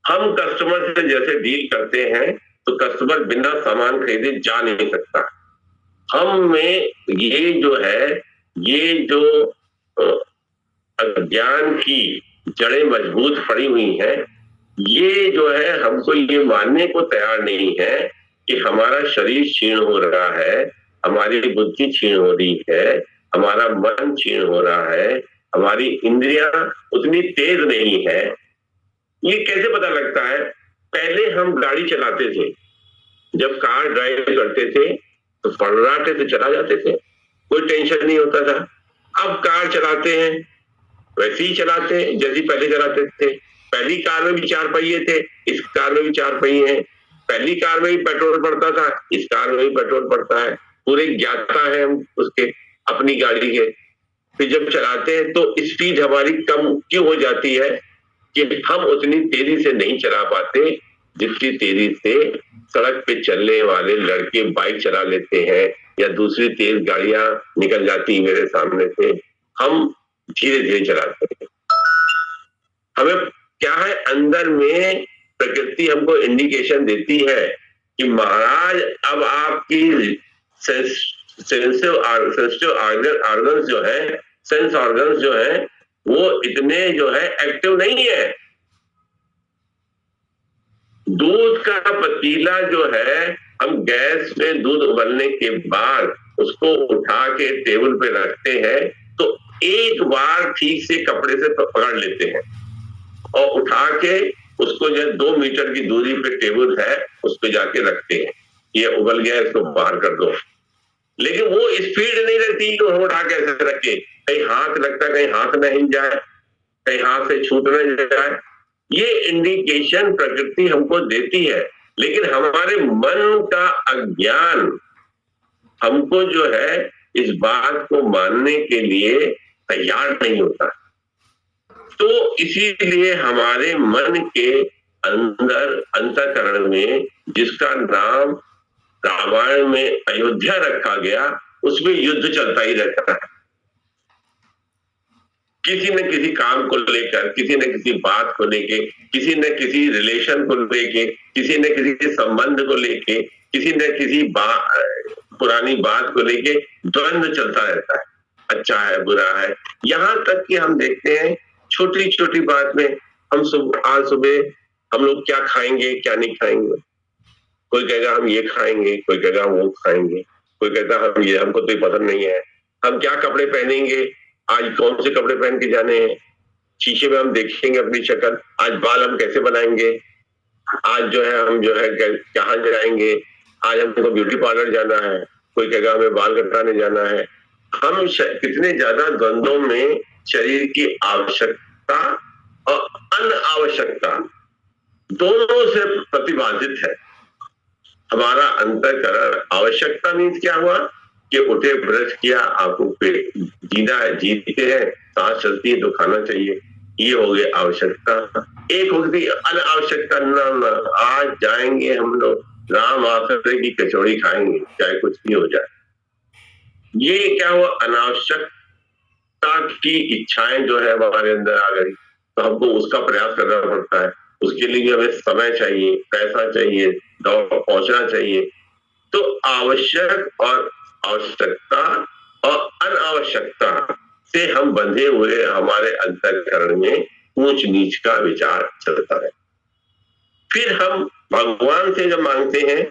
हम कस्टमर से जैसे डील करते हैं, तो कस्टमर बिना सामान खरीदे जा नहीं सकता। हम में ये जो है, ये जो अज्ञान की जड़ें मजबूत पड़ी हुई हैं, ये जो है हमको ये मानने को तैयार नहीं है कि हमारा शरीर क्षीण हो रहा है, हमारी बुद्धि क्षीण हो रही है, हमारा मन क्षीण हो रहा है, हमारी इंद्रियां उतनी तेज नहीं है। ये कैसे पता लगता है? पहले हम गाड़ी चलाते थे, जब कार ड्राइव करते थे तो फर्राटे से चला जाते थे, कोई टेंशन नहीं होता था। अब कार चलाते हैं वैसे ही चलाते हैं जैसे पहले चलाते थे। पहली कार में भी 4 पहिए थे, इस कार में भी 4 पहिए हैं। पहली कार में भी पेट्रोल पड़ता था, इस कार में भी पेट्रोल पड़ता है। पूरे ज्ञाता है हम उसके, अपनी गाड़ी के। फिर जब चलाते हैं तो स्पीड हमारी कम क्यों हो जाती है कि हम उतनी तेजी से नहीं चला पाते जितनी तेजी से सड़क पे चलने वाले लड़के बाइक चला लेते हैं, या दूसरी तेज गाड़ियां निकल जाती मेरे सामने से, हम धीरे धीरे चलाते हैं। हमें क्या है, अंदर में प्रकृति हमको इंडिकेशन देती है कि महाराज अब आपकी सेंसिटिव ऑर्गन्स जो है, सेंस ऑर्गन्स जो है, वो इतने जो है एक्टिव नहीं है। दूध का पतीला जो है, हम गैस में दूध उबलने के बाद उसको उठा के टेबल पे रखते हैं, तो एक बार ठीक से कपड़े से पकड़ लेते हैं और उठा के उसको जो 2 मीटर की दूरी पे टेबल है उस पे जाके रखते हैं, ये उबल गया इसको बाहर कर दो। लेकिन वो स्पीड नहीं रहती कि हम उठा के ऐसे रखे, कहीं हाथ लगता है, कहीं हाथ न हिल जाए, कहीं हाथ से छूट न जाए। ये इंडिकेशन प्रकृति हमको देती है, लेकिन हमारे मन का अज्ञान हमको जो है इस बात को मानने के लिए तैयार नहीं होता। तो इसीलिए हमारे मन के अंदर, अंतःकरण में, जिसका नाम रामायण में अयोध्या रखा गया, उसमें युद्ध चलता ही रहता है। किसी न किसी काम को लेकर, किसी न किसी बात को लेके, किसी न किसी रिलेशन को लेके, किसी न किसी संबंध को लेके, किसी न किसी पुरानी बात को लेके द्वंद्व चलता रहता है, अच्छा है बुरा है। यहां तक कि हम देखते हैं छोटी छोटी बात में, हम आज सुबह हम लोग क्या खाएंगे क्या नहीं खाएंगे, कोई कहेगा हम ये खाएंगे, कोई कहेगा हम वो खाएंगे, कोई कहता हम ये, हमको तो पसंद नहीं है। हम क्या कपड़े पहनेंगे, आज कौन से कपड़े पहन के जाने हैं, शीशे में हम देखेंगे अपनी शक्ल, आज बाल हम कैसे बनाएंगे, आज जो है हम जो है कहाँ जाएंगे, आज हमको ब्यूटी पार्लर जाना है, कोई कहेगा हमें बाल कटवाने जाना है। हम कितने ज्यादा द्वंद्वों में शरीर की आवश्यकता और अनावश्यकता दोनों से प्रतिबाधित है। हमारा अंतःकरण, आवश्यकता मीन्स क्या हुआ कि उठे, ब्रश किया, आंखों पे जीना है, जीते हैं, सांस चलती है तो खाना चाहिए, ये हो गया आवश्यकता। एक होगी अनावश्यकता, ना आज जाएंगे हम लोग राम आखिर की कचौड़ी खाएंगे चाहे कुछ भी हो जाए। ये क्या हुआ, अनावश्यकता की इच्छाएं जो है हमारे अंदर आ गई, तो हमको उसका प्रयास करना पड़ता है। उसके लिए भी हमें समय चाहिए, पैसा चाहिए, दौड़ पहुंचना चाहिए। तो आवश्यक और आवश्यकता और अनावश्यकता से हम बंधे हुए हमारे अंतःकरण में ऊंच नीच का विचार चलता है। फिर हम भगवान से जब मांगते हैं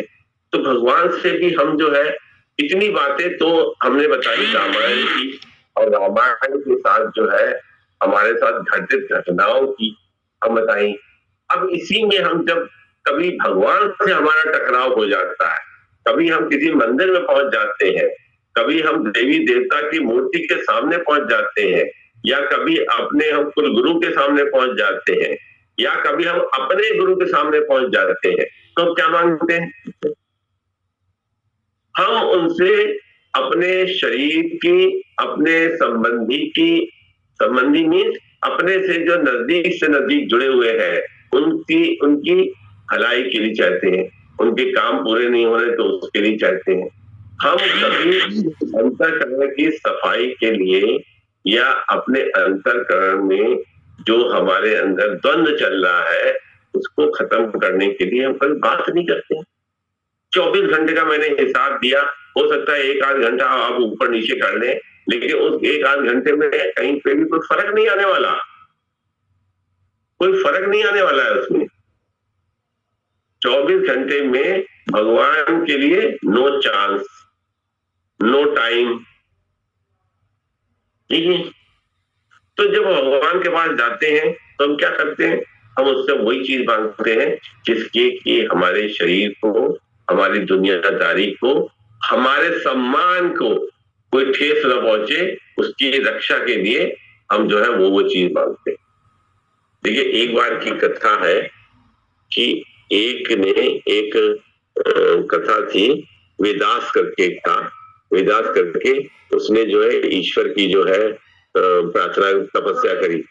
तो भगवान से भी हम जो है इतनी बातें तो हमने बताई रामायण की, और रामायण के साथ जो है हमारे साथ घटित घटनाओं की हम बताई। अब इसी में हम जब कभी भगवान से हमारा टकराव हो जाता है, कभी हम किसी मंदिर में पहुंच जाते हैं, कभी हम देवी देवता की मूर्ति के सामने पहुंच जाते हैं, या कभी अपने हम कुल गुरु के सामने पहुंच जाते हैं, या कभी हम अपने गुरु के सामने पहुंच जाते हैं, तो क्या मांगते हैं? हम उनसे अपने शरीर की, अपने संबंधी मीन्स अपने से जो नजदीक से नजदीक जुड़े हुए हैं, उनकी भलाई के लिए चाहते हैं, उनके काम पूरे नहीं हो रहे तो उसके लिए चाहते हैं। हम कभी अंतःकरण की सफाई के लिए या अपने अंतःकरण में जो हमारे अंदर द्वंद्व चल रहा है उसको खत्म करने के लिए हम कभी बात नहीं करते। 24 घंटे का मैंने हिसाब दिया, हो सकता है एक आध घंटा आप ऊपर नीचे कर लें, लेकिन उस एक आध घंटे में कहीं पे भी कोई फर्क नहीं आने वाला, कोई फर्क नहीं आने वाला है उसमें। 24 घंटे में भगवान के लिए नो चांस, नो टाइम, ठीक है। तो जब भगवान के पास जाते हैं तो हम क्या करते हैं? हम उससे वही चीज मांगते हैं जिसकी कि हमारे शरीर को, हमारी दुनियादारी को, हमारे सम्मान को कोई ठेस न पहुंचे, उसकी रक्षा के लिए हम जो है वो चीज मांगते हैं। देखिए, एक बार की कथा है कि एक ने एक कथा थी, वेदास करके एक था, वेदास करके उसने जो है ईश्वर की जो है प्रार्थना तपस्या करी,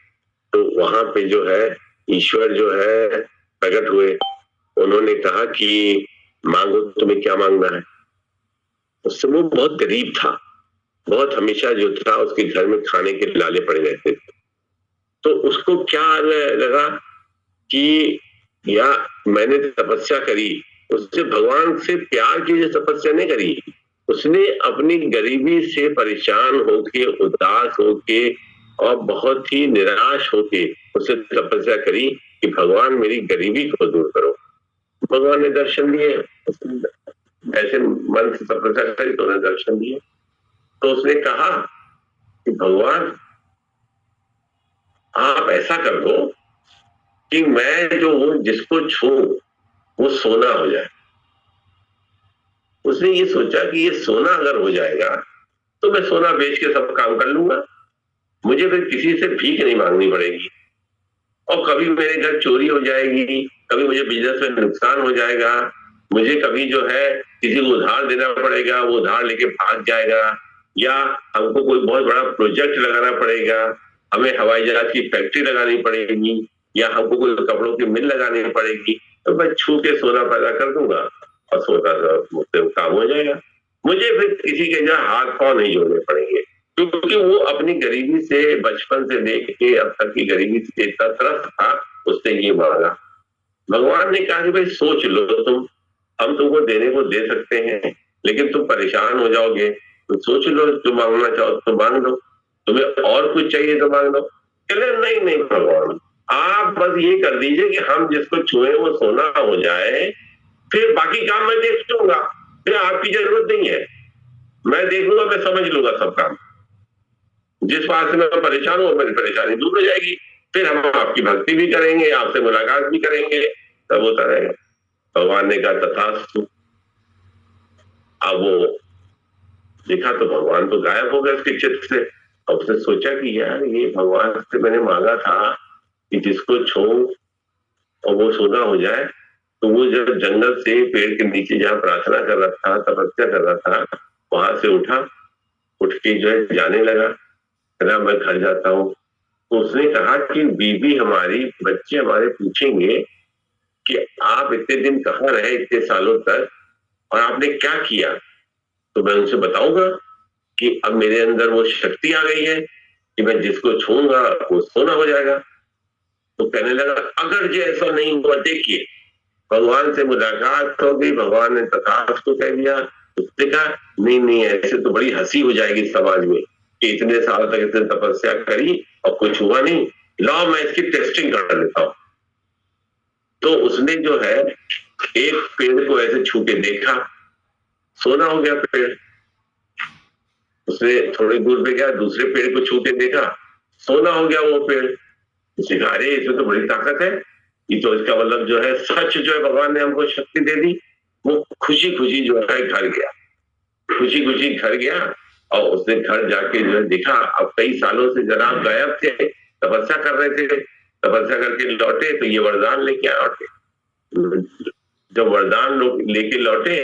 तो वहां पे जो है ईश्वर जो है प्रकट हुए। उन्होंने कहा कि मांगो, तुम्हें क्या मांगना है। उससे वो बहुत गरीब था, बहुत हमेशा जो था उसके घर में खाने के लाले पड़े रहते थे। तो उसको क्या लगा कि या मैंने तपस्या करी, उससे भगवान से प्यार की जो तपस्या नहीं करी, उसने अपनी गरीबी से परेशान होके, उदास होके और बहुत ही निराश होके उससे तपस्या करी कि भगवान मेरी गरीबी को दूर करो। भगवान ने दर्शन दिए, ऐसे मन से तपस्या करी तो उन्हें दर्शन दिए। तो उसने कहा कि भगवान आप ऐसा कर दो कि मैं जो हूं जिसको छू वो सोना हो जाए। उसने ये सोचा कि ये सोना अगर हो जाएगा तो मैं सोना बेच के सब काम कर लूंगा, मुझे फिर किसी से भीख नहीं मांगनी पड़ेगी, और कभी मेरे घर चोरी हो जाएगी, कभी मुझे बिजनेस में नुकसान हो जाएगा, मुझे कभी जो है किसी को उधार देना पड़ेगा, वो उधार लेके भाग जाएगा, या हमको कोई बहुत बड़ा प्रोजेक्ट लगाना पड़ेगा, हमें हवाई जहाज की फैक्ट्री लगानी पड़ेगी, या हमको कोई कपड़ों की मिल लगानी पड़ेगी, तो मैं छू के सोना पैदा कर दूंगा और सोना मुझसे काम हो जाएगा। मुझे फिर किसी के जो हाथ पांव नहीं जोड़ने पड़ेंगे, क्योंकि वो अपनी गरीबी से, बचपन से लेके अब तक की गरीबी से इतना त्रस्त था, उसने ये मांगा। भगवान ने कहा कि भाई सोच लो तुम, हम तुमको देने को दे सकते हैं, लेकिन तुम परेशान हो जाओगे, तो सोच लो, जो मांगना चाहो तो मांग लो, तुम्हें और कुछ चाहिए तो मांग लो। कहले नहीं नहीं भगवान, आप बस ये कर दीजिए कि हम जिसको छुए वो सोना हो जाए, फिर बाकी काम मैं देख लूंगा, फिर आपकी जरूरत नहीं है, मैं देख लूंगा, मैं समझ लूंगा सब काम। जिस बात से मैं परेशान हूं मेरी परेशानी दूर हो जाएगी, फिर हम आपकी भक्ति भी करेंगे, आपसे मुलाकात भी करेंगे, तब होता रहेगा। भगवान ने कहा तथास्तु। अब वो देखा तो भगवान तो गायब हो गए उसके चित्र से। अब उसने सोचा कि यार ये भगवान से मैंने मांगा था कि जिसको छू और वो सोना हो जाए, तो वो जब जंगल से पेड़ के नीचे जहाँ प्रार्थना कर रहा था, तपस्या कर रहा था, वहां से उठ के जो है जाने लगा, कहना मैं घर जाता हूँ। तो उसने कहा कि बीवी हमारी, बच्चे हमारे पूछेंगे कि आप इतने दिन कहाँ रहे, इतने सालों तक, और आपने क्या किया, तो मैं उनसे बताऊंगा कि अब मेरे अंदर वो शक्ति आ गई है कि मैं जिसको छूंगा वो सोना हो जाएगा। तो कहने लगा अगर जो ऐसा नहीं हुआ, देखिए भगवान से मुलाकात हो गई, भगवान ने तथास्तु कह दिया। उसने कहा नहीं नहीं, ऐसे तो बड़ी हंसी हो जाएगी समाज में कि इतने साल तक इसने तपस्या करी और कुछ हुआ नहीं, लाओ मैं इसकी टेस्टिंग कर लेता हूं। तो उसने जो है एक पेड़ को ऐसे छू के देखा, सोना हो गया पेड़। उसने थोड़ी दूर पे गया, दूसरे पेड़ को छू के देखा, सोना हो गया वो पेड़। उसने कहा अरे इसमें तो बड़ी ताकत है, ये तो इसका मतलब जो है सच जो है भगवान ने हमको शक्ति दे दी। वो खुशी खुशी जो है घर गया, खुशी खुशी घर गया। और उसने घर जाके जो है देखा, अब कई सालों से जनाब गायब थे, तपस्या कर रहे थे, तपस्या करके लौटे तो ये वरदान लेके लौटे। जब वरदान लेके लौटे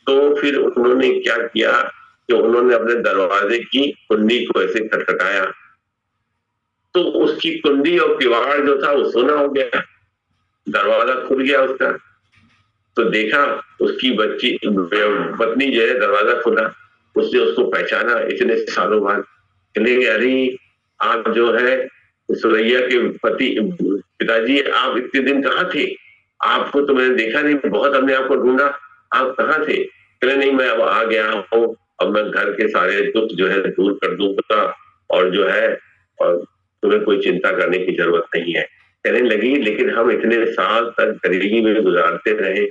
तो फिर उन्होंने क्या किया कि उन्होंने अपने दरवाजे की कुंडी को ऐसे खटखटाया, तो उसकी कुंडी और किवाड़ जो था वो सोना हो गया, दरवाजा खुल गया उसका। तो देखा उसकी पत्नी जो है, दरवाजा खुला, उसने उसको पहचाना इतने सालों बाद। कहने अरे आप जो है सुरैया के पति पिताजी, आप इतने दिन कहाँ थे, आपको तो मैंने देखा नहीं, बहुत हमने आपको ढूंढा, आप कहाँ थे। कहने नहीं मैं अब आ गया हूँ, अब मैं घर के सारे दुख जो है दूर कर दूंगा और जो है और तुम्हें कोई चिंता करने की जरूरत नहीं है। कहने लगी लेकिन हम इतने साल तक गरीबी में गुजारते रहे,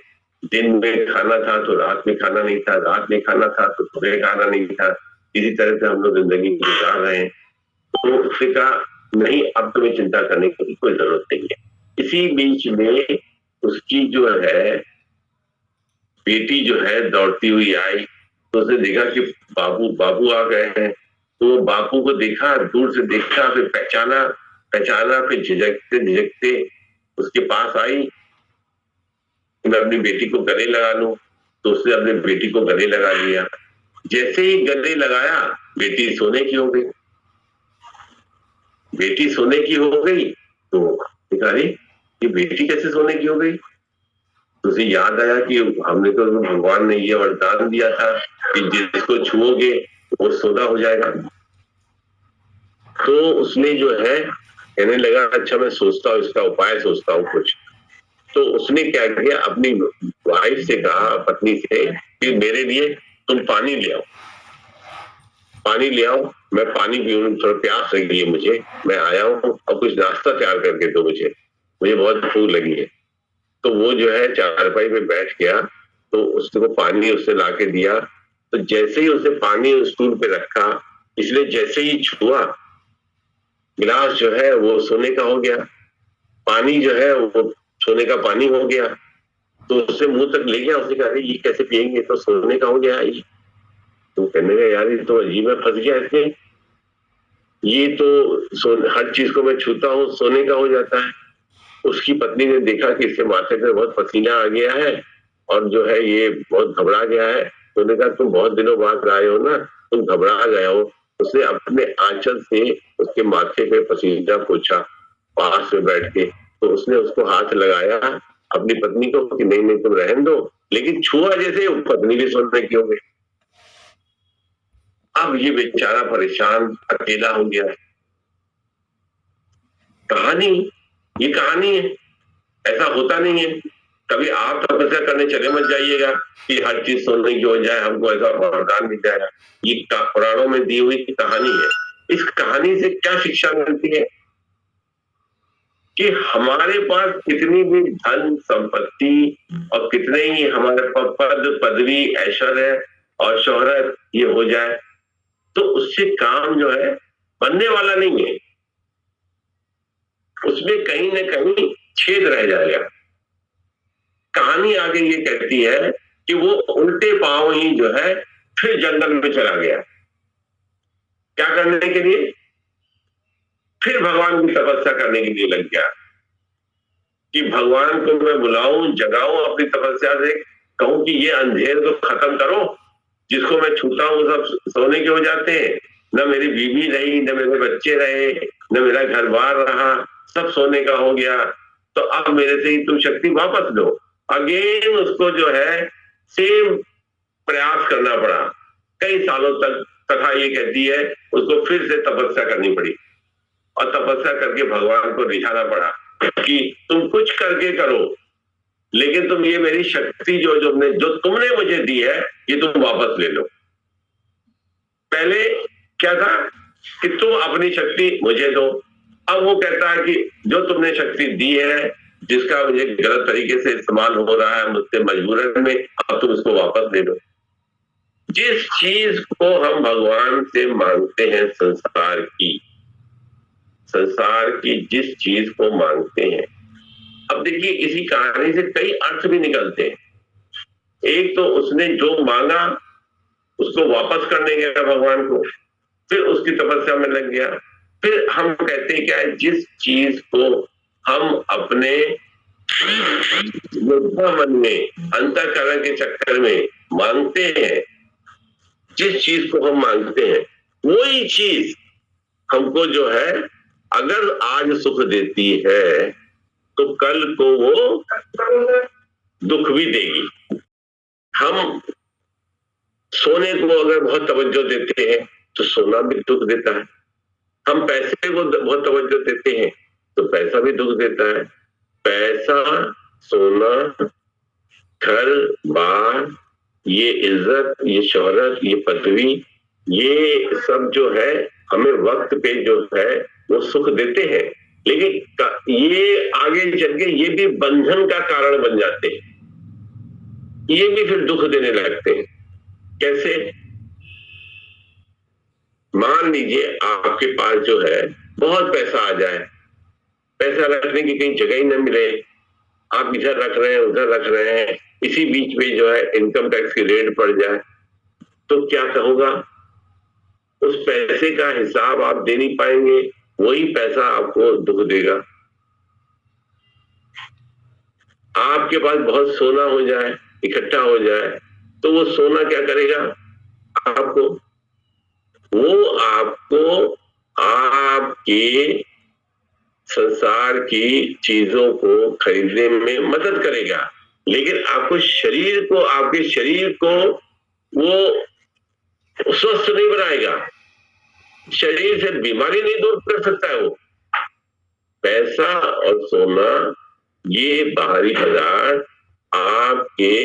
दिन में खाना था तो रात में खाना नहीं था, रात में खाना था तो सुबह खाना नहीं था, इसी तरह से हम लोग जिंदगी गुजार रहे हैं। तो उसने कहा नहीं, अब तुम्हें चिंता करने की कोई जरूरत नहीं है। इसी बीच में उसकी जो है बेटी जो है दौड़ती हुई आई, तो उसने देखा कि बाबू बाबू आ गए हैं। तो वो बापू को देखा, दूर से देखा, फिर पहचाना, फिर झिझकते झिझकते उसके पास आई, मैं अपनी बेटी को गले लगा लूं। तो उसने अपने बेटी को गले लगा लिया। जैसे ही गले लगाया, बेटी सोने की हो गई, बेटी सोने की हो गई। तो अरे ये बेटी कैसे सोने की हो गई। तो उसे याद आया कि हमने तो भगवान ने ये वरदान दिया था कि जिसको छुओगे वो सोना हो जाएगा। तो उसने जो है कहने लगा अच्छा मैं सोचता हूँ, इसका उपाय सोचता हूँ कुछ। तो उसने क्या किया, अपनी वाइफ से कहा, पत्नी से, कि मेरे लिए तुम पानी ले आओ, पानी ले आओ, मैं पानी पीऊं, थोड़ा प्यास लगी है मुझे, मैं आया हूँ, और कुछ नाश्ता तैयार करके दो मुझे बहुत भूख लगी है। तो वो जो है चारपाई पे बैठ गया, तो उसको पानी उसने ला के दिया। तो जैसे ही उसने पानी स्टूल पे रखा, इसलिए जैसे ही छुआ, गिलास जो है वो सोने का हो गया, पानी जो है वो सोने का पानी हो गया। तो उससे मुंह तक ले गया, उसने कहा ये कैसे पिएंगे, तो सोने का हो गया ये। तो कहने लगा यार ये तो अजीब है, फंस गया इसमें, ये तो हर चीज को मैं छूता हूँ सोने का हो जाता है। उसकी पत्नी ने देखा कि इसके माथे पे बहुत पसीना आ गया है और जो है ये बहुत घबरा गया है। तो उन्होंने कहा तुम बहुत दिनों बाद आए हो ना, तुम घबरा गए हो। उसने अपने आंचल से उसके माथे पे पसीना पोंछा पास में बैठ के। तो उसने उसको हाथ लगाया अपनी पत्नी को कि नहीं नहीं तुम रहने दो, लेकिन छुआ जैसे पत्नी भी सोने की हो गई। अब ये बेचारा परेशान अकेला हो गया। कहानी, ये कहानी है, ऐसा होता नहीं है। कभी आप तपस्या करने चले मत जाइएगा कि हर चीज सोने की हो जाए, हमको ऐसा वरदान मिल जाएगा। ये पुराणों में दी हुई कहानी है। इस कहानी से क्या शिक्षा मिलती है कि हमारे पास कितनी भी धन संपत्ति और कितने ही हमारे पद पदवी ऐश्वर्य और शोहरत ये हो जाए, तो उससे काम जो है बनने वाला नहीं है, उसमें कहीं ना कहीं छेद रह जाएगा। कहानी आगे ये कहती है कि वो उल्टे पांव ही जो है फिर जंगल में चला गया। क्या करने के लिए? फिर भगवान की तपस्या करने के लिए लग गया कि भगवान को मैं बुलाऊं, जगाऊं अपनी तपस्या से, कहूं कि ये अंधेर को खत्म करो, जिसको मैं छूता हूं सब सोने के हो जाते हैं, न मेरी बीवी रही, न मेरे बच्चे रहे, न मेरा घर बार रहा, सब सोने का हो गया। तो अब मेरे से ही तुम शक्ति वापस लो। अगेन उसको जो है सेम प्रयास करना पड़ा कई सालों तक। कथा ये कहती है उसको फिर से तपस्या करनी पड़ी और तपस्या करके भगवान को रिझाना पड़ा कि तुम कुछ करके करो, लेकिन तुम ये मेरी शक्ति जो तुमने मुझे दी है ये तुम वापस ले लो। पहले क्या था कि तुम अपनी शक्ति मुझे दो, अब वो कहता है कि जो तुमने शक्ति दी है, जिसका मुझे गलत तरीके से इस्तेमाल हो रहा है मुझसे मजबूरन में, अब तुम इसको वापस ले लो। जिस चीज को हम भगवान से मांगते हैं, संसार की जिस चीज को मांगते हैं, अब देखिए इसी कहानी से कई अर्थ भी निकलते हैं। एक तो उसने जो मांगा उसको वापस करने गया भगवान को, फिर उसकी तपस्या में लग गया। फिर हम कहते हैं क्या है, जिस चीज को हम अपने मन में अंतःकरण के चक्कर में मांगते हैं, जिस चीज को हम मांगते हैं वही चीज हमको जो है अगर आज सुख देती है तो कल को वो दुख भी देगी। हम सोने को अगर बहुत तवज्जो देते हैं तो सोना भी दुख देता है। हम पैसे को बहुत तवज्जो देते हैं तो पैसा भी दुख देता है। पैसा, सोना, घर बार, ये इज्जत, ये शोहरत, ये पदवी, ये सब जो है हमें वक्त पे जो है वो सुख देते हैं, लेकिन ये आगे चल के ये भी बंधन का कारण बन जाते हैं, ये भी फिर दुख देने लगते हैं। कैसे? मान लीजिए आपके पास जो है बहुत पैसा आ जाए, पैसा रखने की कहीं जगह ही न मिले, आप इधर रख रहे हैं उधर रख रहे हैं, इसी बीच में जो है इनकम टैक्स की रेड पड़ जाए तो क्या होगा? उस पैसे का हिसाब आप दे नहीं पाएंगे, वही पैसा आपको दुख देगा। आपके पास बहुत सोना हो जाए, इकट्ठा हो जाए, तो वो सोना क्या करेगा आपको? वो आपको आपके संसार की चीजों को खरीदने में मदद करेगा, लेकिन आपके शरीर को वो स्वस्थ नहीं बनाएगा। शरीर से बीमारी नहीं दूर कर सकता है वो। पैसा और सोना ये बाहरी पदार्थ आपके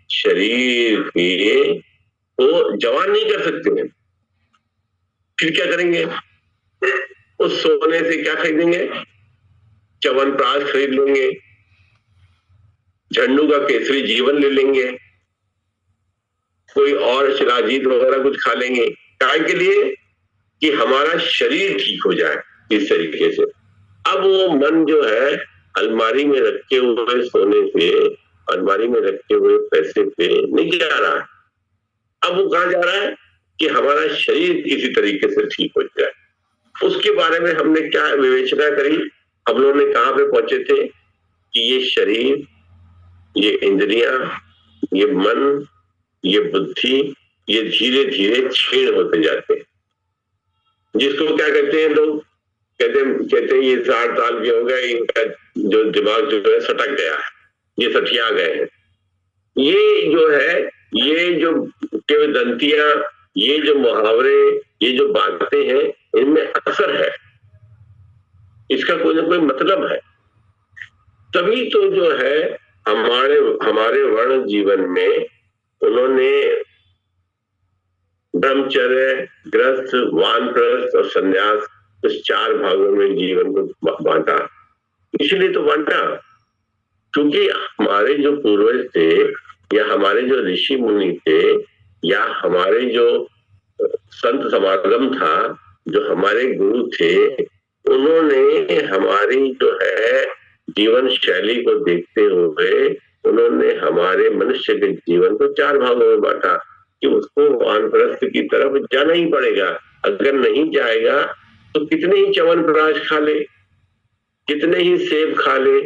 शरीर के को जवान नहीं कर सकते हैं। फिर क्या करेंगे? उस सोने से क्या खरीदेंगे? च्यवनप्राश खरीद लेंगे, झंडू का केसरी जीवन ले लेंगे, कोई और शिलाजीत वगैरह कुछ खा लेंगे। काय के लिए? कि हमारा शरीर ठीक हो जाए इस तरीके से। अब वो मन जो है अलमारी में रखे हुए सोने पे, अलमारी में रखे हुए पैसे पे नहीं जा रहा है। अब वो कहाँ जा रहा है? कि हमारा शरीर किसी तरीके से ठीक हो जाए। उसके बारे में हमने क्या विवेचना करी? हम लोगों ने कहाँ पे पहुंचे थे कि ये शरीर, ये इंद्रियां, ये मन, ये बुद्धि, ये धीरे धीरे क्षीण होते जाते हैं। जिसको क्या कहते हैं लोग? कहते हैं ये 60 साल के हो गए, इनका जो दिमाग जो है सटक गया है, ये सठिया गए हैं। ये जो है, ये जो किंवदंतियां, ये जो मुहावरे, ये जो बातें हैं, इनमें असर है, इसका कोई ना कोई मतलब है। तभी तो जो है हमारे वर्ण जीवन में उन्होंने ब्रह्मचर्य, गृहस्थ, वानप्रस्थ और संन्यास, इस 4 भागों में जीवन को बांटा। इसलिए तो बांटा क्योंकि हमारे जो पूर्वज थे, या हमारे जो ऋषि मुनि थे, या हमारे जो संत समागम था, जो हमारे गुरु थे, उन्होंने हमारी जो है जीवन शैली को देखते हुए उन्होंने हमारे मनुष्य के जीवन को 4 भागों में बांटा कि उसको वानप्रस्थ की तरफ जाना ही पड़ेगा। अगर नहीं जाएगा तो कितने ही च्यवनप्राश खा ले, कितने ही सेब खा ले,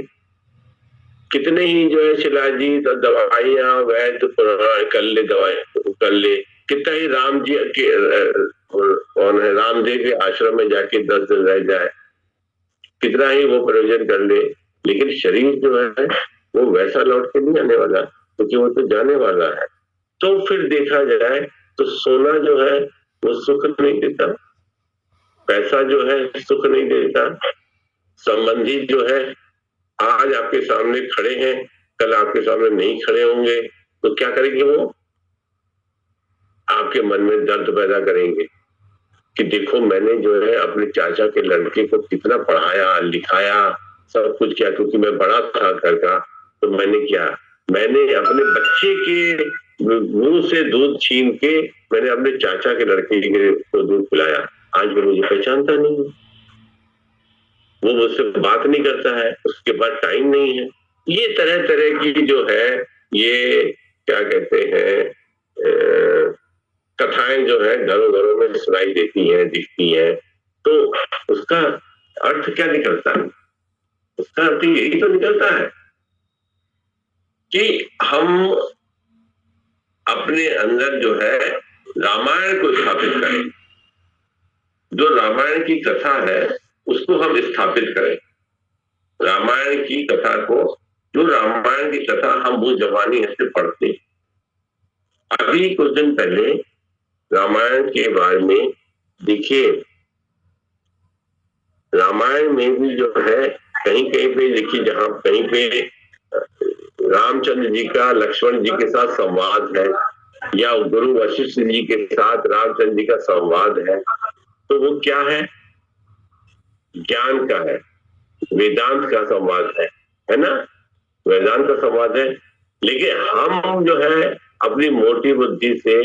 कितने ही जो है शिलाजीत और दवाइयां वैद्य पुराण कर ले, दवाई कर ले, कितना ही राम जी के कौन है रामदेव के आश्रम में जाके 10 दिन रह जाए, कितना ही वो प्रयोजन कर ले, लेकिन शरीर जो है वो वैसा लौट के नहीं आने वाला, क्योंकि वो तो जाने वाला है। तो फिर देखा जाए तो सोना जो है वो सुख नहीं देता, पैसा जो है सुख नहीं देता, संबंधी जो है आज आपके सामने खड़े हैं कल आपके सामने नहीं खड़े होंगे तो क्या करेंगे? वो आपके मन में दर्द पैदा करेंगे कि देखो मैंने जो है अपने चाचा के लड़के को कितना पढ़ाया लिखाया, सब कुछ किया, क्योंकि मैं बड़ा था घर का, तो मैंने क्या, मैंने अपने बच्चे के मुंह से दूध छीन के मैंने अपने चाचा के लड़के को दूध पिलाया। आज वो मुझे पहचानता नहीं है, वो मुझसे बात नहीं करता है, उसके पास टाइम नहीं है। ये तरह तरह की जो है ये क्या कहते हैं कथाएं जो है घरों घरों में सुनाई देती हैं, दिखती हैं। तो उसका अर्थ क्या निकलता है? उसका अर्थ यही तो निकलता है कि हम अपने अंदर जो है रामायण को स्थापित करें। जो रामायण की कथा है उसको हम स्थापित करें। रामायण की कथा को, जो रामायण की कथा हम वो जवानी से पढ़ते। अभी कुछ दिन पहले रामायण के बारे में देखिए, रामायण में भी जो है कहीं कहीं पे देखिए, जहां कहीं पे रामचंद्र जी का लक्ष्मण जी के साथ संवाद है या गुरु वशिष्ठ जी के साथ रामचंद्र जी का संवाद है, तो वो क्या है? ज्ञान का है, वेदांत का संवाद है ना? वेदांत का संवाद है। लेकिन हम जो है अपनी मोटी बुद्धि से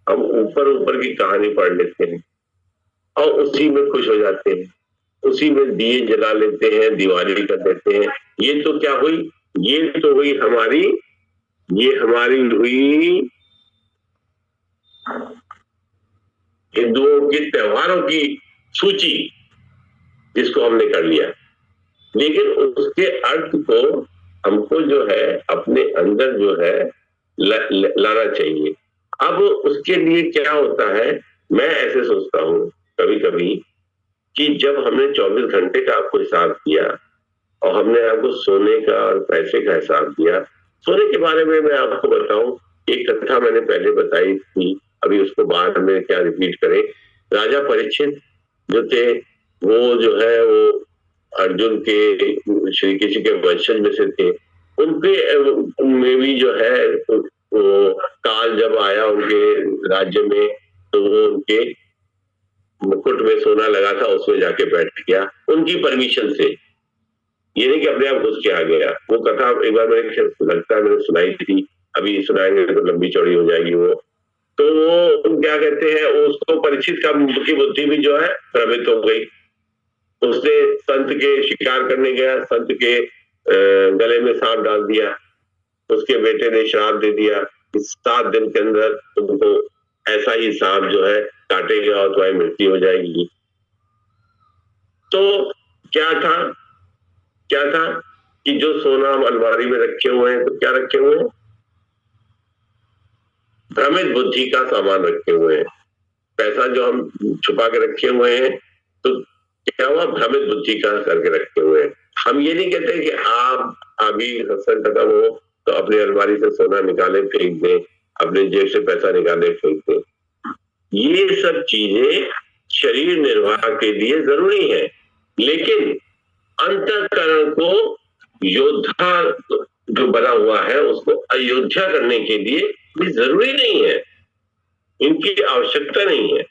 हम ऊपर ऊपर की कहानी पढ़ लेते हैं और उसी में खुश हो जाते हैं, उसी में दिए जला लेते हैं, दिवाली कर देते हैं। ये तो क्या हुई? ये तो हुई हमारी, ये हमारी हुई हिंदुओं के त्योहारों की सूची, जिसको हमने कर लिया। लेकिन उसके अर्थ को हमको जो है अपने अंदर जो है लाना चाहिए। अब उसके लिए क्या होता है, मैं ऐसे सोचता हूँ कभी कभी कि जब हमने 24 घंटे का आपको हिसाब दिया और हमने आपको सोने का और पैसे का हिसाब दिया। सोने के बारे में मैं आपको बताऊं, एक कथा मैंने पहले बताई थी, अभी उसको बाद में क्या रिपीट करें। राजा परीक्षित जो थे, वो जो है वो अर्जुन के, श्री कृष्ण के वंशज में से थे। उनके में भी जो है वो काल जब आया उनके राज्य में, तो वो उनके मुकुट में सोना लगा था, उसमें जाके बैठ गया उनकी परमिशन से। ये नहीं कि अपने आप घुस के आ गया। वो कथा एक बार मेरे लगता है मैंने सुनाई थी, अभी सुनाएंगे तो लंबी चौड़ी हो जाएगी वो। तो वो क्या कहते हैं, उसको परीक्षित की बुद्धि भी जो है भ्रमित हो गई। उसने संत के शिकार करने गया, संत के गले में सांप डाल दिया। उसके बेटे ने श्राप दे दिया कि 7 दिन के अंदर तुमको ऐसा ही सांप जो है काटेगा और तुम्हारी मृत्यु हो जाएगी। तो क्या था कि जो सोना हम अलमारी में रखे हुए हैं, तो क्या रखे हुए हैं? भ्रमित बुद्धि का सामान रखे हुए हैं। पैसा जो हम छुपा के रखे हुए हैं, तो क्या हुआ? भ्रमित बुद्धि का करके रखे हुए हैं। हम ये नहीं कहते कि आप अभी सत्संग खत्म हो तो अपनी अलमारी से सोना निकाले फेंक दें, अपने जेब से पैसा निकाले फेंक दें। ये सब चीजें शरीर निर्वाह के लिए जरूरी है, लेकिन अंतःकरण को योद्धा जो बना हुआ है उसको अयोध्या करने के लिए भी जरूरी नहीं है, इनकी आवश्यकता नहीं है।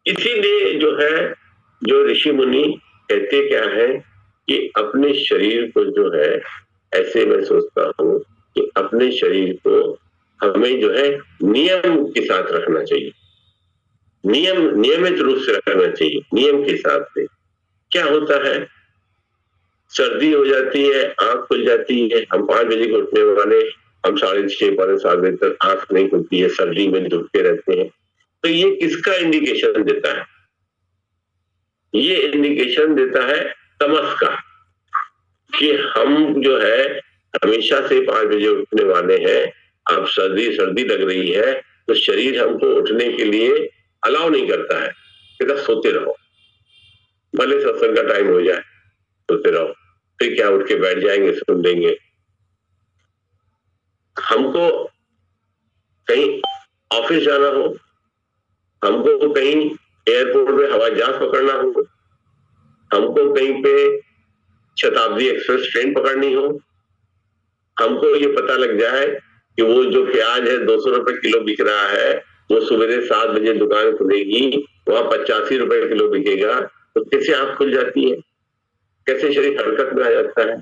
इसीलिए जो है, जो ऋषि मुनि कहते क्या है कि अपने शरीर को जो है, ऐसे मैं सोचता हूँ कि अपने शरीर को हमें जो है नियम के साथ रखना चाहिए, नियमित रूप से रखना चाहिए, नियम के साथ से। क्या होता है, सर्दी हो जाती है, आंख खुल जाती है, हम 5 बजे को उठने वाले, हम 6:30 पौने 7 बजे तक आंख नहीं खुलती है, सर्दी में दुखते रहते हैं। तो ये किसका इंडिकेशन देता है? ये इंडिकेशन देता है तमस का, कि हम जो है हमेशा से 5 बजे उठने वाले हैं। अब सर्दी लग रही है तो शरीर हमको उठने के लिए अलाउ नहीं करता है, कहता सोते रहो, भले सत्संग का टाइम हो जाए, सोते रहो। फिर क्या, उठ के बैठ जाएंगे, सुन लेंगे। हमको कहीं ऑफिस जाना हो, हमको कहीं एयरपोर्ट में हवाई जहाज पकड़ना हो, हमको कहीं पे शताब्दी एक्सप्रेस ट्रेन पकड़नी हो, हमको ये पता लग जाए कि वो जो प्याज है 200 रुपए किलो बिक रहा है, वो सवेरे 7 बजे दुकान खुलेगी, वहां 85 रुपए किलो बिकेगा, तो कैसे आंख खुल जाती है, कैसे शरीर हरकत में आ जाता है।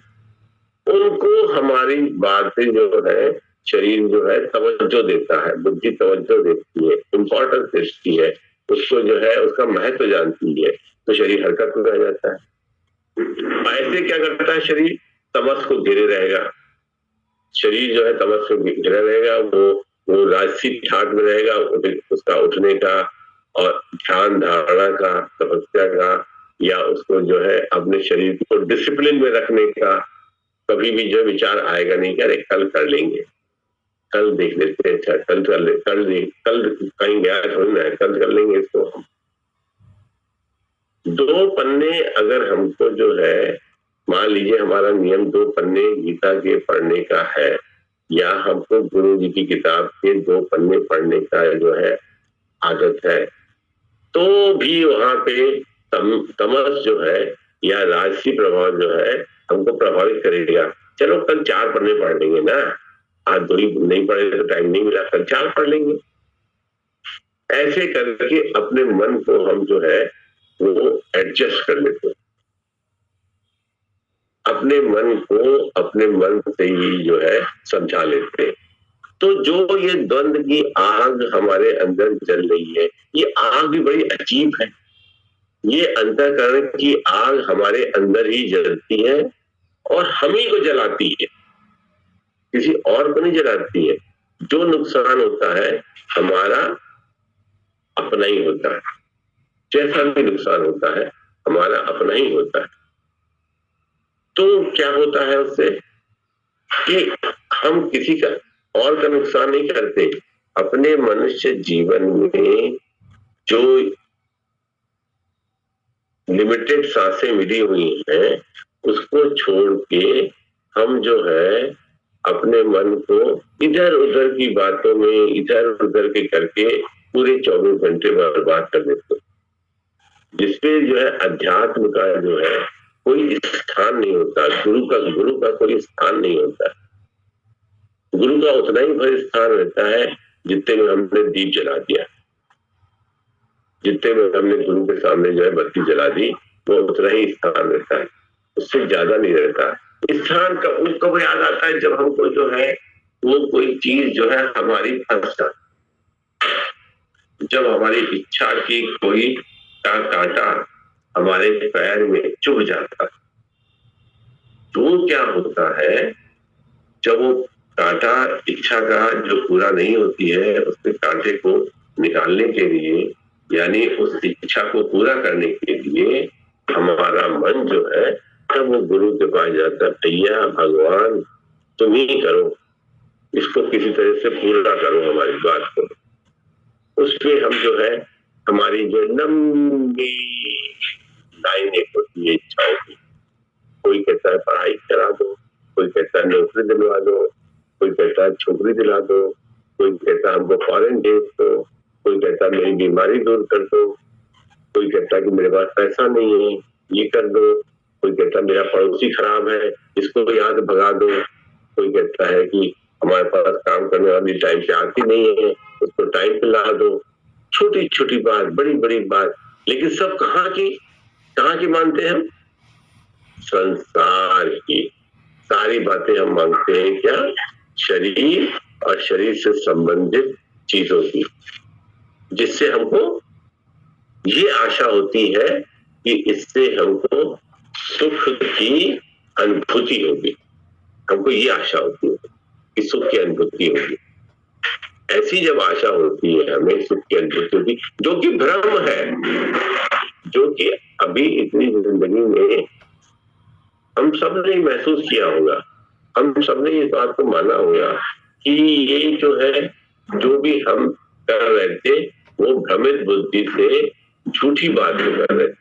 उनको हमारी बातें जो है, शरीर जो है तवज्जो देता है, बुद्धि तवज्जो देती है, इंपॉर्टेंस देती है, उसको जो है उसका महत्व जानती है, तो शरीर हरकत में आ जाता है। ऐसे क्या करता है, शरीर तमस को घेरे रहेगा, शरीर जो है तमस को घेरे रहेगा, वो राजसी ठाट में रहेगा, उसका उठने का और ध्यान धारणा का, तपस्या का, या उसको जो है अपने शरीर को डिसिप्लिन में रखने का कभी भी जो विचार आएगा नहीं कि अरे कल कर लेंगे, कल देख लेते हैं, अच्छा कल कर ले, कल कहीं गया थोड़ी ना, कल कर लेंगे इसको। 2 पन्ने अगर हमको जो है, मान लीजिए हमारा नियम 2 पन्ने गीता के पढ़ने का है, या हमको गुरु जी की किताब के 2 पन्ने पढ़ने का जो है आदत है, तो भी वहां पे तमस जो है या राजसी प्रभाव जो है हमको प्रभावित करेगा। चलो कल 4 पन्ने पढ़ लेंगे ना, आज 2 ही नहीं पढ़े तो टाइम नहीं मिला, कल 4 पढ़ लेंगे। ऐसे करके अपने मन को हम जो है वो एडजस्ट कर लेते हैं, अपने मन को अपने मन से ही जो है समझा लेते हैं। तो जो ये द्वंद की आग हमारे अंदर जल रही है, ये आग भी बड़ी अजीब है। ये अंतःकरण की आग हमारे अंदर ही जलती है और हम ही को जलाती है, किसी और को नहीं जलाती है। जो नुकसान होता है हमारा अपना ही होता है, जैसा भी नुकसान होता है हमारा अपना ही होता है। तो क्या होता है उससे कि हम किसी का और का नुकसान नहीं करते, अपने मनुष्य जीवन में जो लिमिटेड सांसें मिली हुई हैं उसको छोड़ के हम जो है अपने मन को इधर उधर की बातों में इधर उधर के करके पूरे 24 घंटे बर्बाद कर देते, जिसपे जो है अध्यात्म का जो है कोई स्थान नहीं होता, गुरु का कोई स्थान नहीं होता। गुरु का उतना ही भर स्थान रहता है जितने में हमने दीप जला दिया, जितने में हमने गुरु के सामने जो है बत्ती जला दी, वो उतना ही स्थान रहता है, उससे ज्यादा नहीं रहता। स्थान का कब याद आता है, जब हमको जो है वो कोई चीज जो है हमारी फंस जाती, जब हमारी इच्छा की कोई कांटा हमारे पैर में चुभ जाता, तो क्या होता है, जब वो कांटा इच्छा का जो पूरा नहीं होती है, उसके कांटे को निकालने के लिए यानी उस इच्छा को पूरा करने के लिए हमारा मन जो है तब वो गुरु के पास जाता है, भैया भगवान तुम ही करो, इसको किसी तरह से पूरा करो हमारी बात को। उसमें हम जो है हमारी जो लंबी लाइन एक होती है इच्छाओं की, कोई कहता है पढ़ाई करा दो, कोई कहता है नौकरी दिलवा दो, कोई कहता है छोकरी दिला दो, कोई कहता है हमको फॉरेन भेज दो, कोई कहता है मेरी बीमारी दूर कर दो, कोई कहता है कि मेरे पास पैसा नहीं है ये कर दो, कोई कहता है मेरा पड़ोसी खराब है इसको यहाँ से भगा दो, कोई कहता है कि हमारे पास काम करने वाली टाइम पे आती नहीं है उसको टाइम पे ला दो। छोटी छोटी बात, बड़ी बड़ी बात, लेकिन सब कहाँ की मानते हैं हम? संसार की सारी बातें हम मांगते हैं क्या? शरीर और शरीर से संबंधित चीजों की, जिससे हमको ये आशा होती है कि इससे हमको सुख की अनुभूति होगी, हमको ये आशा होती है कि सुख की अनुभूति होगी। ऐसी जब आशा होती है हमें सुख की अनुभूति होगी, जो कि भ्रम है, जो कि अभी इतनी जिंदगी में हम सब ने महसूस किया होगा, हम सब ने इस बात को माना होगा कि ये जो है जो भी हम कर रहे थे वो भ्रमित बुद्धि से झूठी बात कर रहे थे।